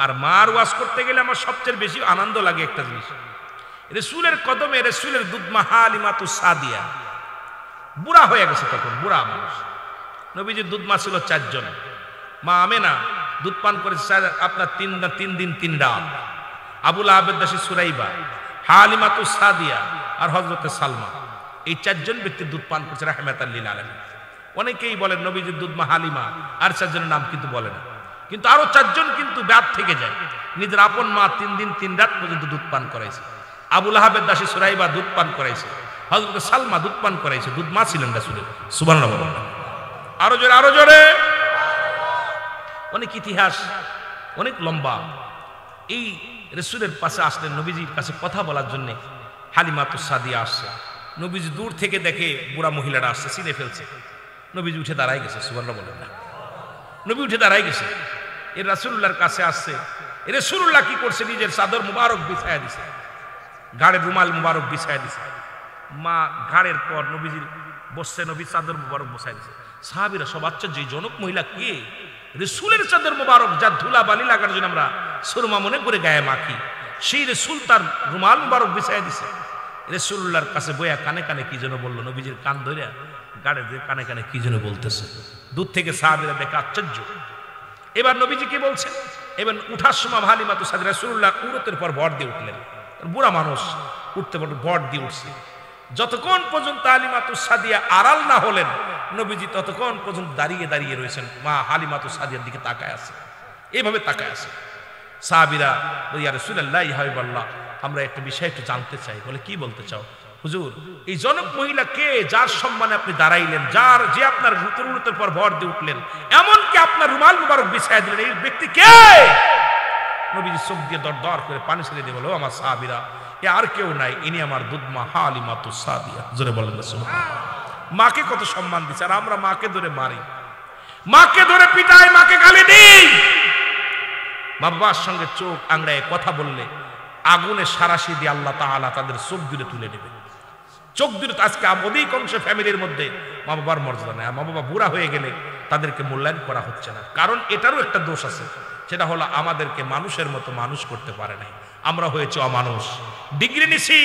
আর মার ওয়াজ করতে গেলে আমার সবচেয়ে বেশি আনন্দ লাগে একটা জিনিস, রাসূলের কদমে রাসূলের দুধমা হালিমাতুস সাদিয়া বুড়া হয়ে গেছে, তখন বুড়া মানুষ। নবীজির দুধমা ছিল 4 জন। মা আমেনা দুধ পান করেছে আপনার 3 দিন 3 রাত। আবুল আহাবের দাসী সুরাইবা, হালিমাতুস সাদিয়া আর হযরতে সালমা, এই 4 জন ব্যক্তি দুধ পান করেছে রাহমাতাল লিল আলামিন। অনেকেই বলেন নবীজির দুধমা হালিমা আর 4 জনের নাম কিন্তু বলে না। কিন্তু আরো 4 জন কিন্তু ব্যাদ থেকে যায়। নিজের আপন মা 3 দিন 3 রাত পর্যন্ত দুধ পান করাইছে। আবু লাহাবের দাসী সুরাইবা দুধ পান করাইছে। হযরত সালমা দুধ পান করাইছে। দুধ মা ছিলেন রাসূলের। সুবহানাল্লাহ। আরো জোরে, আরো জোরে। অনেক ইতিহাস, অনেক লম্বা। এই রাসূলের পাশে আসলেন, নবীজির কাছে কথা বলার জন্য হালিমাতুস সাদিয়া আসছে। নবীজি দূর থেকে দেখে বুড়া মহিলাটা আসছে, চিনে ফেলছে। নবীজি উঠে দাঁড়ায় গেছে। সুবহানাল্লাহ বলেন না। নবী উঠে দাঁড়ায় গেছে। এর রাসূলুল্লাহর কাছে আসছে। এর রাসূলুল্লাহ কি করছে? নিজের চাদর মুবারক বিছায়া দিছে, ঘাড়ে রুমাল মুবারক বিছায়া দিছে। মা ঘাড়ের পর নবীজির বসছে, নবী চাদর মুবারক বসায় দিছে। সাহাবীরা সব আশ্চর্য, এই জনক মহিলা কে? রাসূলের চাদর মুবারক যা ধুলা বালি লাগার জন্য আমরা সুরমা মনে করে গায়ে মাখি, সেই রাসূল তার রুমাল মুবারক বিছায়া দিছে। রাসূলুল্লাহর কাছে বইয়া কানে কানে কি যেন বলল। নবীজির কান ধরে গাড়ে দিয়ে কানে কানে কি যেন বলতেছে। দূর থেকে সাহাবীরা দেখে আশ্চর্য। এবার নবীজি কি বলছেন? এবার উঠার সময় হালিমাতুস সাদিয়া রাসূলুল্লাহ উরতের পর ভর দিয়ে উঠলেন। বুড়া মানুষ উঠতে পারত, ভর দিয়ে উঠছে। যতক্ষণ পর্যন্ত হালিমাতুস সাদিয়া আড়াল না হলেন, নবীজি ততক্ষণ পর্যন্ত দাঁড়িয়ে দাঁড়িয়ে রয়েছেন। মা হালিমাতুস সাদিয়ার দিকে তাকায় আছে, এইভাবে তাকায় আছে। সাহাবীরা ইয়া রাসূলুল্লাহ, ইয়া হাবিবাল্লাহ, আমরা একটা বিষয় একটু জানতে চাই। বলে কি বলতে চাও? হুজুর, এই জনক মহিলা কে? যার সম্মানে আপনি দাঁড়াইলেন, যে আপনার উরতের পর ভর দিয়ে উঠলেন, এমনকি আপনার রুমাল মুবারক বিছায়া দিলেন, এই ব্যক্তি কে? নবীজি চোখ দিয়ে দরদর করে পানি ছেড়ে দিয়ে বলো, আমার সাহাবীরা, এ আর কেউ নাই, ইনি আমার দুধমা হালিমাতুস সাদিয়া। জোরে বলেন সুবহানাল্লাহ। মাকে কত সম্মান দিচ্ছে, আর আমরা মাকে ধরে মারি, মাকে ধরে পিটাই, মাকে গালি দিই। বাবার সঙ্গে চোখ আংড়ায় কথা বললে আগুনে সারাশি দিয়ে আল্লাহ তাআলা তাদের চোখ দূরে তুলে নেবে। চোখ দূরে আজকে অধিকাংশ ফ্যামিলির মধ্যে মা বাবার মর্যাদা নেই। মা বাবা বুড়া হয়ে গেলে তাদেরকে মূল্যায়ন করা হচ্ছে না। কারণ এটারও একটা দোষ আছে, সেটা হলো আমাদেরকে মানুষের মতো মানুষ করতে পারে নাই। আমরা হয়েছে অমানুষ। ডিগ্রি নিছি,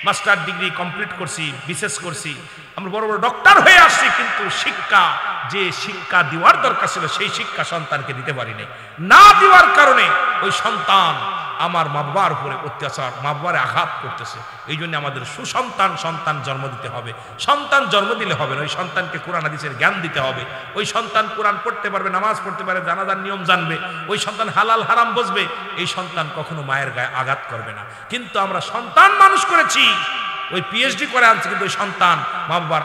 মাস্টার ডিগ্রি কমপ্লিট করছি, বিশেষ করছি, আমরা বড় বড় ডক্টর হয়ে আসছি, কিন্তু শিক্ষা, যে শিক্ষা দেওয়ার দরকার ছিল সেই শিক্ষা সন্তানকে দিতে পারি নাই। না দেওয়ার কারণে ওই সন্তান আমার মা বাবার উপরে অত্যাচার, মা বাবারে আঘাত করতেছে। এই জন্য আমাদের সন্তান জন্ম দিতে হবে। সন্তান জন্ম দিলে হবে না, ওই সন্তানকে কোরআন হাদিসের জ্ঞান দিতে হবে। ওই সন্তান কোরআন পড়তে পারবে, নামাজ পড়তে পারবে, জানাজার নিয়ম জানবে, ওই সন্তান হালাল হারাম বুঝবে। এই সন্তান কখনো মায়ের গায়ে আঘাত করবে না। কিন্তু আমরা সন্তান মানুষ করেছি, ওই পিএইচডি করে আনছি, কিন্তু ওই সন্তান মা বাবার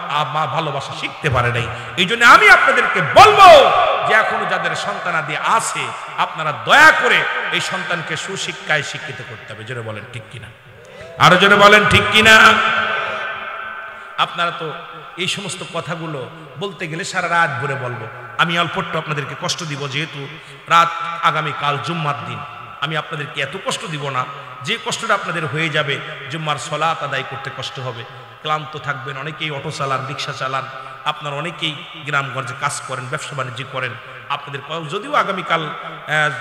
ভালোবাসা শিখতে পারে নাই। এই জন্য আমি আপনাদেরকে বলবো যে এখনো যাদের সন্তানাদি আছে, আপনারা দয়া করে এই সন্তানকে সুশিক্ষায় শিক্ষিত করতে হবে। জোরে বলেন ঠিক কিনা? আরো জোরে বলেন ঠিক কিনা? আপনারা তো এই সমস্ত কথাগুলো বলতে গেলে সারা রাত ভরে বলবো। আমি অল্পট্ট আপনাদেরকে কষ্ট দিব, যেহেতু রাত আগামীকাল জুম্মার দিন। আমি আপনাদেরকে এত কষ্ট দিব না, যে কষ্টটা আপনাদের হয়ে যাবে, জুম্মার সালাত আদায় করতে কষ্ট হবে, ক্লান্ত থাকবেন, অনেকেই অটো চালান, রিক্সা চালান, আপনারা অনেকেই গ্রামগঞ্জে কাজ করেন, ব্যবসা বাণিজ্য করেন। আপনাদের যদিও আগামীকাল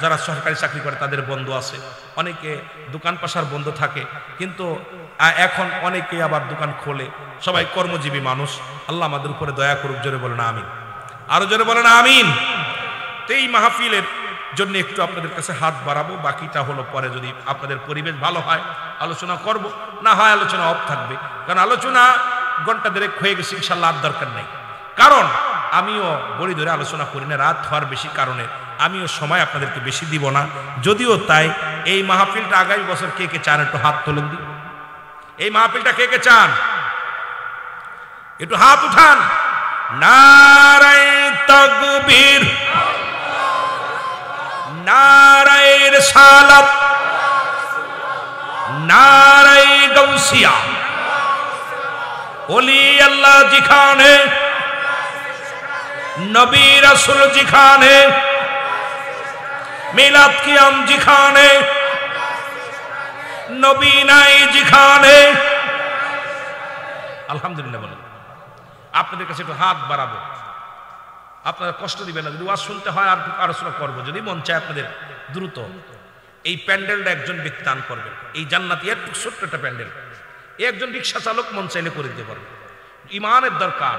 যারা সরকারি চাকরি করে তাদের বন্ধ আছে, অনেকে দোকান পাশার বন্ধ থাকে, কিন্তু এখন অনেকে আবার দোকান খোলে। সবাই কর্মজীবী মানুষ। আল্লাহ আমাদের উপরে দয়া করুক। জোরে বলেন আমিন। আরো জোরে বলেন আমিন। তো এই মাহফিলের জন্য একটু আপনাদের কাছে হাত বাড়াবো, বাকিটা হলো পরে যদি আপনাদের পরিবেশ ভালো হয় আলোচনা করব, না হয় আলোচনা অফ থাকবে। কারণ আলোচনা ঘন্টা দেড়েক হয়ে গেছে, ইনশাল্লাহ আর দরকার নেই। কারণ আমিও বড়ি ধরে আলোচনা করি না, রাত হওয়ার বেশি কারণে আমিও সময় আপনাদেরকে বেশি দিব না। যদিও তাই এই মাহফিলটা আগামী বছর কে কে চান একটু হাত তোলেন দি। এই মাহফিলটা কে কে চান একটু হাত উঠান। নারায়ে তাকবীর, নারায়ে রিসালাত, নারায়ে গাউসিয়া। ওলি আল্লাহ জিখানে, নবী রাসূল জিখানে, মিলাদ কিয়াম জিখানে, নবী নাই জিখানে। আলহামদুলিল্লাহ বলেন। আপনাদের কাছে একটু হাত বাড়াবো, আপনারা কষ্ট দিবেন না। যদি ওয়াজ শুনতে হয় আর আলোচনা করবো, যদি মন চায় আপনাদের দ্রুত এই প্যান্ডেলটা একজন ব্যক্তি দান করবেন। এই জান্নাতি একটু ছোট্ট একটা প্যান্ডেল, একজন রিক্সা চালক মন চাইলে করে দিতে পারবে। ইমানের দরকার।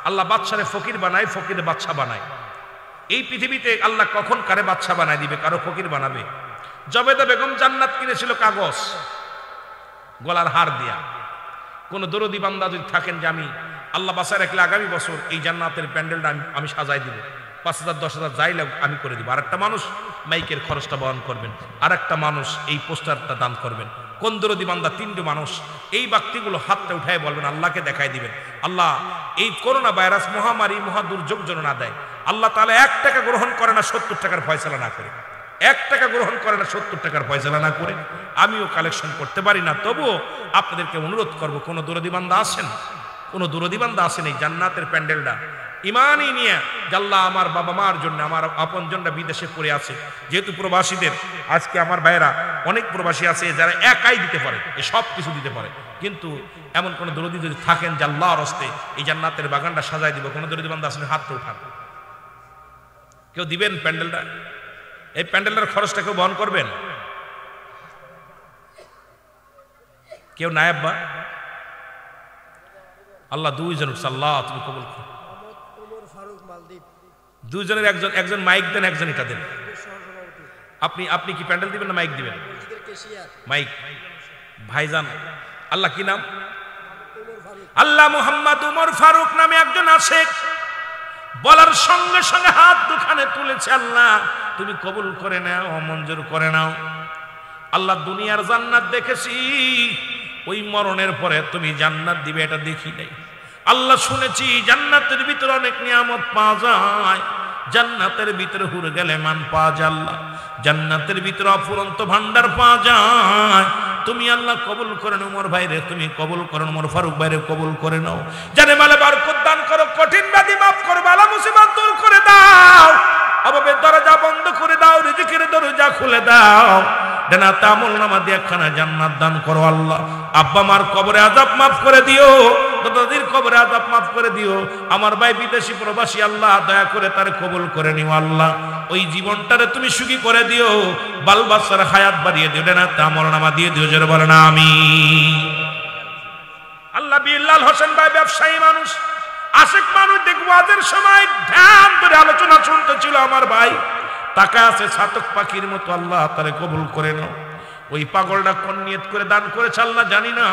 আল্লাহ বাদশারে ফকির বানায়, ফকিরে বাদশা বানায়। এই পৃথিবীতে আল্লাহ কখন কারে বাদশা বানায় দিবে, কারো ফকির বানাবে। জবেদা বেগম জান্নাত কিনেছিল কাগজ, গলার হার দিয়া। কোন দরদি বান্দা যদি থাকেন যে আমি আল্লাহ বাসায় রাখলে আগামী বছর এই জান্নাতের প্যান্ডেলটা আমি সাজাই দিব, 5,000 10,000 যাই লাগ আমি করে দিব। আর একটা মানুষ মাইকের খরচটা বহন করবেন, আর একটা মানুষ এই পোস্টারটা দান করবেন। কোন দরদি বান্দা? 3টে মানুষ। এই ব্যক্তিগুলো হাতটা উঠায় বলবেন, আল্লাহকে দেখাই দিবেন, আল্লাহ এই করোনা ভাইরাস মহামারী মহা দুর্যোগ যেন না দেয়। আল্লাহ তাআলা 1 টাকা গ্রহণ করে না 70 টাকার ফয়সালা না করে, 1 টাকা গ্রহণ করে না 70 টাকার ফয়সালা না করে। আমিও কালেকশন করতে পারি না, তবুও আপনাদেরকে অনুরোধ করব, কোন দরদি বান্দা আছেন, কোন দরদি বান্দা আছেন এই জান্নাতের প্যান্ডেলটা ইমানই নিয়ে, আল্লাহ আমার বাবা মার জন্য, আমার আপনজনরা বিদেশে পড়ে আছে, যেহেতু প্রবাসীদের আজকে আমার ভাইয়েরা অনেক প্রবাসী আছে যারা একাই দিতে পারে, সব কিছু দিতে পারে, কিন্তু এমন কোন দরদি যদি থাকেন যে আল্লাহর হস্তে এই জান্নাতের বাগানটা সাজাই দিব, কোন দরদি বান্দা আসলে হাতটা উঠান। কেউ দিবেন প্যান্ডেলটা? এই প্যান্ডেলটার খরচটা কেউ বহন করবেন? কেউ নাই আব্বা? আল্লাহ দুইজন উঠছে, আল্লাহ তুমি কবুল করো। দুইজনের একজন মাইক দেন, একজন এটা দেন। আপনি কি প্যান্ডেল দিবেন না মাইক দিবেন? মাইক। ভাইজান আল্লাহ কি নাম? আল্লাহ মুহাম্মদ উমর ফারুক নামে একজন আশেক, বলার সঙ্গে সঙ্গে হাত দুখানে তুলেছে, আল্লাহ তুমি কবুল করে নাও, মঞ্জুর করে নাও। আল্লাহ দুনিয়ার জান্নাত দেখেছি, ওই মরণের পরে তুমি জান্নাত দিবে এটা দেখি নাই। আল্লাহ শুনেছি জান্নাতের ভিতরে অনেক নিয়ামত পাওয়া যায়, জান্নাতের ভিতরে হুরে গেলে মান পাওয়া যায়, আল্লাহ জান্নাতের ভিতরে অফুরন্ত ভান্ডার পাওয়া যায়। তুমি আল্লাহ কবুল করে নাও উমর ভাইরে, তুমি কবুল করে নাও উমর ফারুক ভাইরে, কবুল করে নাও। জানে মালে বরকত দান করো, কঠিন ব্যাধি মাফ করো, বালা মুসিবত দূর করে দাও, অভাবের দরজা বন্ধ করে দাও, রিজিকের দরজা খুলে দাও, জান্নাত আমল নামা দিয়ে একখানা জান্নাত দান করো। আল্লাহ আব্বা মার কবরে আযাব মাফ করে দিও, দাদাদের কবরে আযাব মাফ করে দিও। আমার ভাই বিদেশি প্রবাসী, আল্লাহ দয়া করে তার কবুল করে নিও। আল্লাহ ওই জীবনটারে তুমি সুখী করে দিও, বাল বাচ্চার হায়াত বাড়িয়ে দিও, জান্নাত আমল নামা দিয়ে দিও, জোরে বলেন আমিন। আল্লাহ বিল্লাল হোসেন ভাই ব্যবসায়ী মানুষ, আশেক মানুষ, দেখবো ওয়াজের সময় ধ্যান ধরে আলোচনা শুনতেছিল আমার ভাই, তাকা আছে ছাতক পাখির মতো, আল্লাহ তারে কবুল করে নাও। ওই পাগলটা কোন নিয়ত করে দান করেছে আল্লাহ জানি না,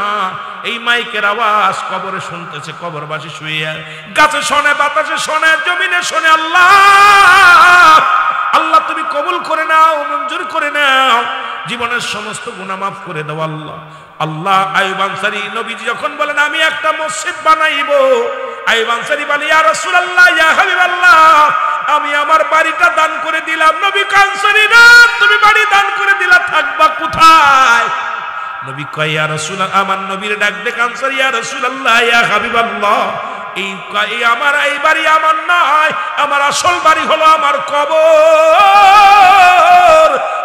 এই মাইকের আওয়াজ কবরে শুনতেছে, কবরবাসী শুয়ে, গাছে শোনে, বাতাসে শোনে, জমিনে শোনে, আল্লাহ আল্লাহ তুমি কবুল করে নাও, মঞ্জুর করে নাও, জীবনের সমস্ত গুনাহ মাফ করে দাও। আল্লাহ আল্লাহ আইয়ুব আনসারী নবীজি যখন বলেন আমি একটা মসজিদ বানাইব, আইয়ুব আনসারী বলে ইয়া রাসূলুল্লাহ, ইয়া হাবিবাল্লাহ, আমি আমার বাড়িটা দান করে দিলাম। নবী আনসারী না, তুমি বাড়ি দান করে দিলা, থাকবা কোথায়? নবী কয় ইয়া রাসূলুল্লাহ, আমার নবীর ডাক দে আনসারী, ইয়া রাসূলুল্লাহ, ইয়া হাবিবাল্লাহ, এই আমার এই বাড়ি আমার নয়, আমার আসল বাড়ি হলো আমার কবর।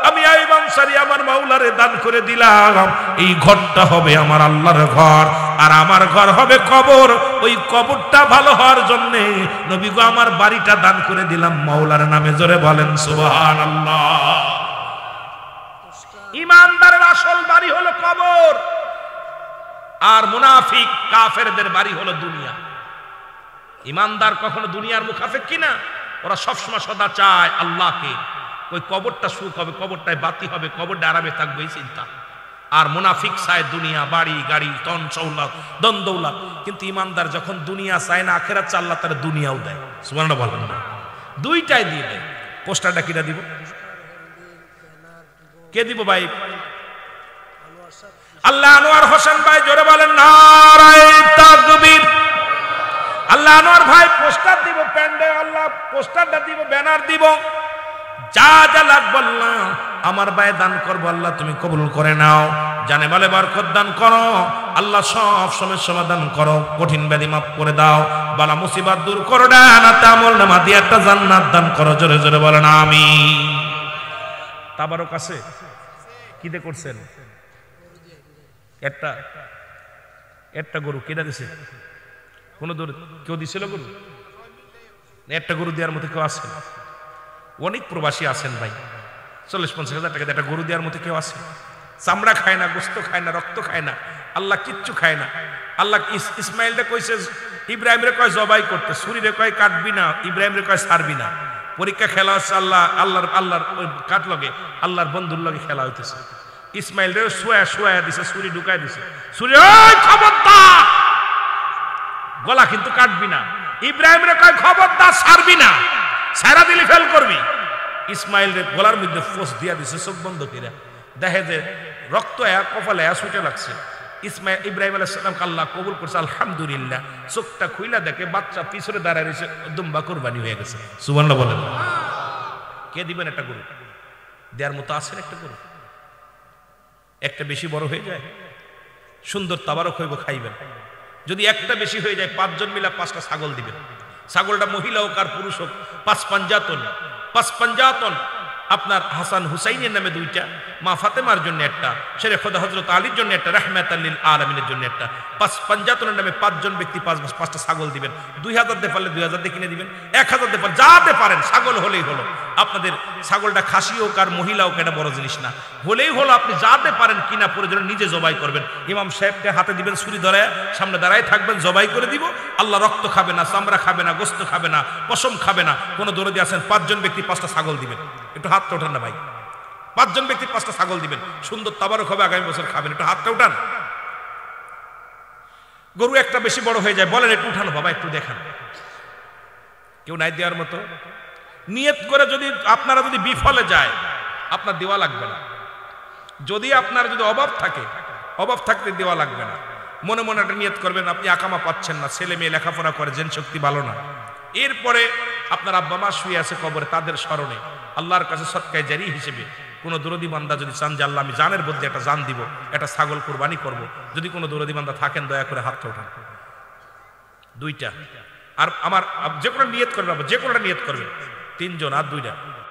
আমি আইয়ুব আনসারী আমার মাওলারে দান করে দিলাম, এই ঘরটা হবে আমার আল্লাহর ঘর, আর আমার ঘর হবে কবর। ওই কবরটা ভালো হওয়ার জন্য নবী গো আমার বাড়িটা দান করে দিলাম মাওলার নামে, জোরে বলেন সুবহানাল্লাহ। ইমানদারের আসল বাড়ি হলো কবর, আর মুনাফিক কাফেরদের বাড়ি হলো দুনিয়া। ইমানদার কখনো দুনিয়ার মুখাপেক্ষী না, ওরা সবসময় সদা চায় আল্লাহকে। ওই কবরটা সুখ হবে, কবরটায় বাতি হবে, কবরটা আরামে থাকবে, এই চিন্তা। আর মুনাফিক চায় দুনিয়া, বাড়ি গাড়ি, ধন দৌলত, দন দৌলত। কিন্তু ইমানদার যখন দুনিয়া চায় না, আখেরাত চায়, আল্লাহ তারা দুনিয়াও দেয়। সুবহানাল্লাহ বলেন না, দুইটাই দিয়ে দেয়। পোস্টারটা কিনা দিব? কে দিব ভাই? আল্লাহ আনোয়ার হোসেন ভাই, জোরে বলেন নারায়ে তাকবীর। আল্লাহ আনোয়ার ভাই পোস্টার দিব, প্যান্ডেল আল্লাহ পোস্টারটা দিব, ব্যানার দিব, যা যা লাগবে আল্লাহ আমার ভাই দান করবো, আল্লাহ তুমি কবুল করে নাও। জানে বলে বরকত দান করো আল্লাহ, সব সমস্যার সমাধান করো, কঠিন ব্যাধি মাফ করে দাও, বালা মুসিবত দূর করো, জান্নাত আমল নামা দিয়ে একটা জান্নাত দান করো, জোরে জোরে বলেন আমিন। তাবারক আছে? কি দিয়ে করছেন? একটা গরু কেটে দিছে? কোন দূর কেউ দিছিল গরু? একটা গরু দেওয়ার মতো কেউ আছে? অনেক প্রবাসী আছেন ভাই, 40-50 হাজার টাকা একটা গরু দেওয়ার মতো কেউ আছে? চামড়া খায় না, গোস্ত খায় না, রক্ত খায় না, আল্লাহ কিচ্ছু খায় না। আল্লাহ ইসমাইলটা কইছে, ইব্রাহিমরে কয় জবাই করতে, ছুরিরে কয় কাটবি না, ইব্রাহিমরে কয় ছাড়বি না। পরীক্ষা খেলা হচ্ছে, আল্লাহর ওই কাট লগে, আল্লাহর বন্ধুর লগে খেলা হইতেছে। ইসমাইল রে শোয়া দিছে, ছুরি ঢুকাই দিছে, ছুরি ওই খবরদার, গলা কিন্তু কাটবি না। ইব্রাহিম রে কয় খবরদার ছাড়বি না। সারা দিলি ফেল করবি। ইসমাইলের গলার মধ্যে ফোঁস দিয়া দিছে চোখ বন্ধ করে, দেখে যে রক্ত কপালে ছুটে লাগছে। ইব্রাহিম আলাইহিস সালাম আল্লাহ কবুল করছে, আলহামদুলিল্লাহ। চোখটা খুইলা দেখে বাচ্চা পিছনে দাঁড়ায় রয়েছে, দুম্বা কুরবানি হয়ে গেছে। সুবহানাল্লাহ বলেন। কে দিবেন একটা গরু? দেওয়ার মতো আছেন একটা গরু? একটা বেশি বড় হয়ে যায় সুন্দর তাবারক হইব, খাইবেন। যদি একটা বেশি হয়ে যায় 5 জন মিলা 5টা ছাগল দিবেন। ছাগলটা মহিলা হোক আর পুরুষ হোক, 5 পাঞ্জাতন। আপনার হাসান হুসাইনের নামে 2টা, মা ফাতেমার জন্য একটা, শেরে খোদা হযরত আলীর জন্য একটা, রাহমাতাল লিল আলামিনের জন্য একটা। 5 পাঞ্জাতনের নামে 5 জন ব্যক্তি 5টা ছাগল দিবেন। 2000 দিয়ে পারলে 2000 দিয়ে কিনে দিবেন, 1000 দিয়ে পারলে যাতে পারেন, ছাগল হলেই হলো। আপনাদের ছাগলটা খাসি হোক আর মহিলা হোক, এটা বড় জিনিস না, হলেই হলো। আপনি যাতে পারেন কিনা প্রয়োজন নিজে জবাই করবেন। ইমাম সাহেবকে হাতে দিবেন, ছুরি ধরে সামনে দাঁড়ায় থাকবেন, জবাই করে দিব। আল্লাহ রক্ত খাবে না, চামড়া খাবে না, গোস্ত খাবে না, পশম খাবে না। কোন দরদি আছেন 5 জন ব্যক্তি 5টা ছাগল দিবেন? একটু হাতটা ওঠান না ভাই। 5 জন ব্যক্তি 5টা ছাগল দিবেন, সুন্দর তাবারক হবে, আগামী বছর খাবেন। একটু হাতটা উঠান। গরু একটা বেশি বড় হয়ে যায়, বলেন একটু উঠানো বাবা, একটু দেখান। কেউ নাই দেওয়ার মতো? নিয়ত করে যদি আপনারা যদি বিফলে যায়, আপনার দেওয়া লাগবে না। যদি আপনার যদি অভাব থাকে, অভাব থাকতে দেওয়া লাগবে না। মনে মনে একটা নিয়ত করবেন, আপনি আকামা পাচ্ছেন না, ছেলে মেয়ে লেখাপড়া করে, জেন শক্তি ভালো না। এরপরে আপনার আব্বা মা শুয়ে আছে কবরে, তাদের স্মরণে আল্লাহর কাছে সদকায়ে জারি হিসেবে কোনো দরদি বান্দা যদি চান যে আল্লাহ আমি জানের বদলে একটা জান দিব, একটা ছাগল কুরবানি করব, যদি কোনো দরদি বান্দা থাকেন দয়া করে হাতটা ওঠান। 2টা। আর আমার যে কোনো নিয়ত করবেন, যে কোনোটা নিয়ত করবেন। 3 জন আর 2টা।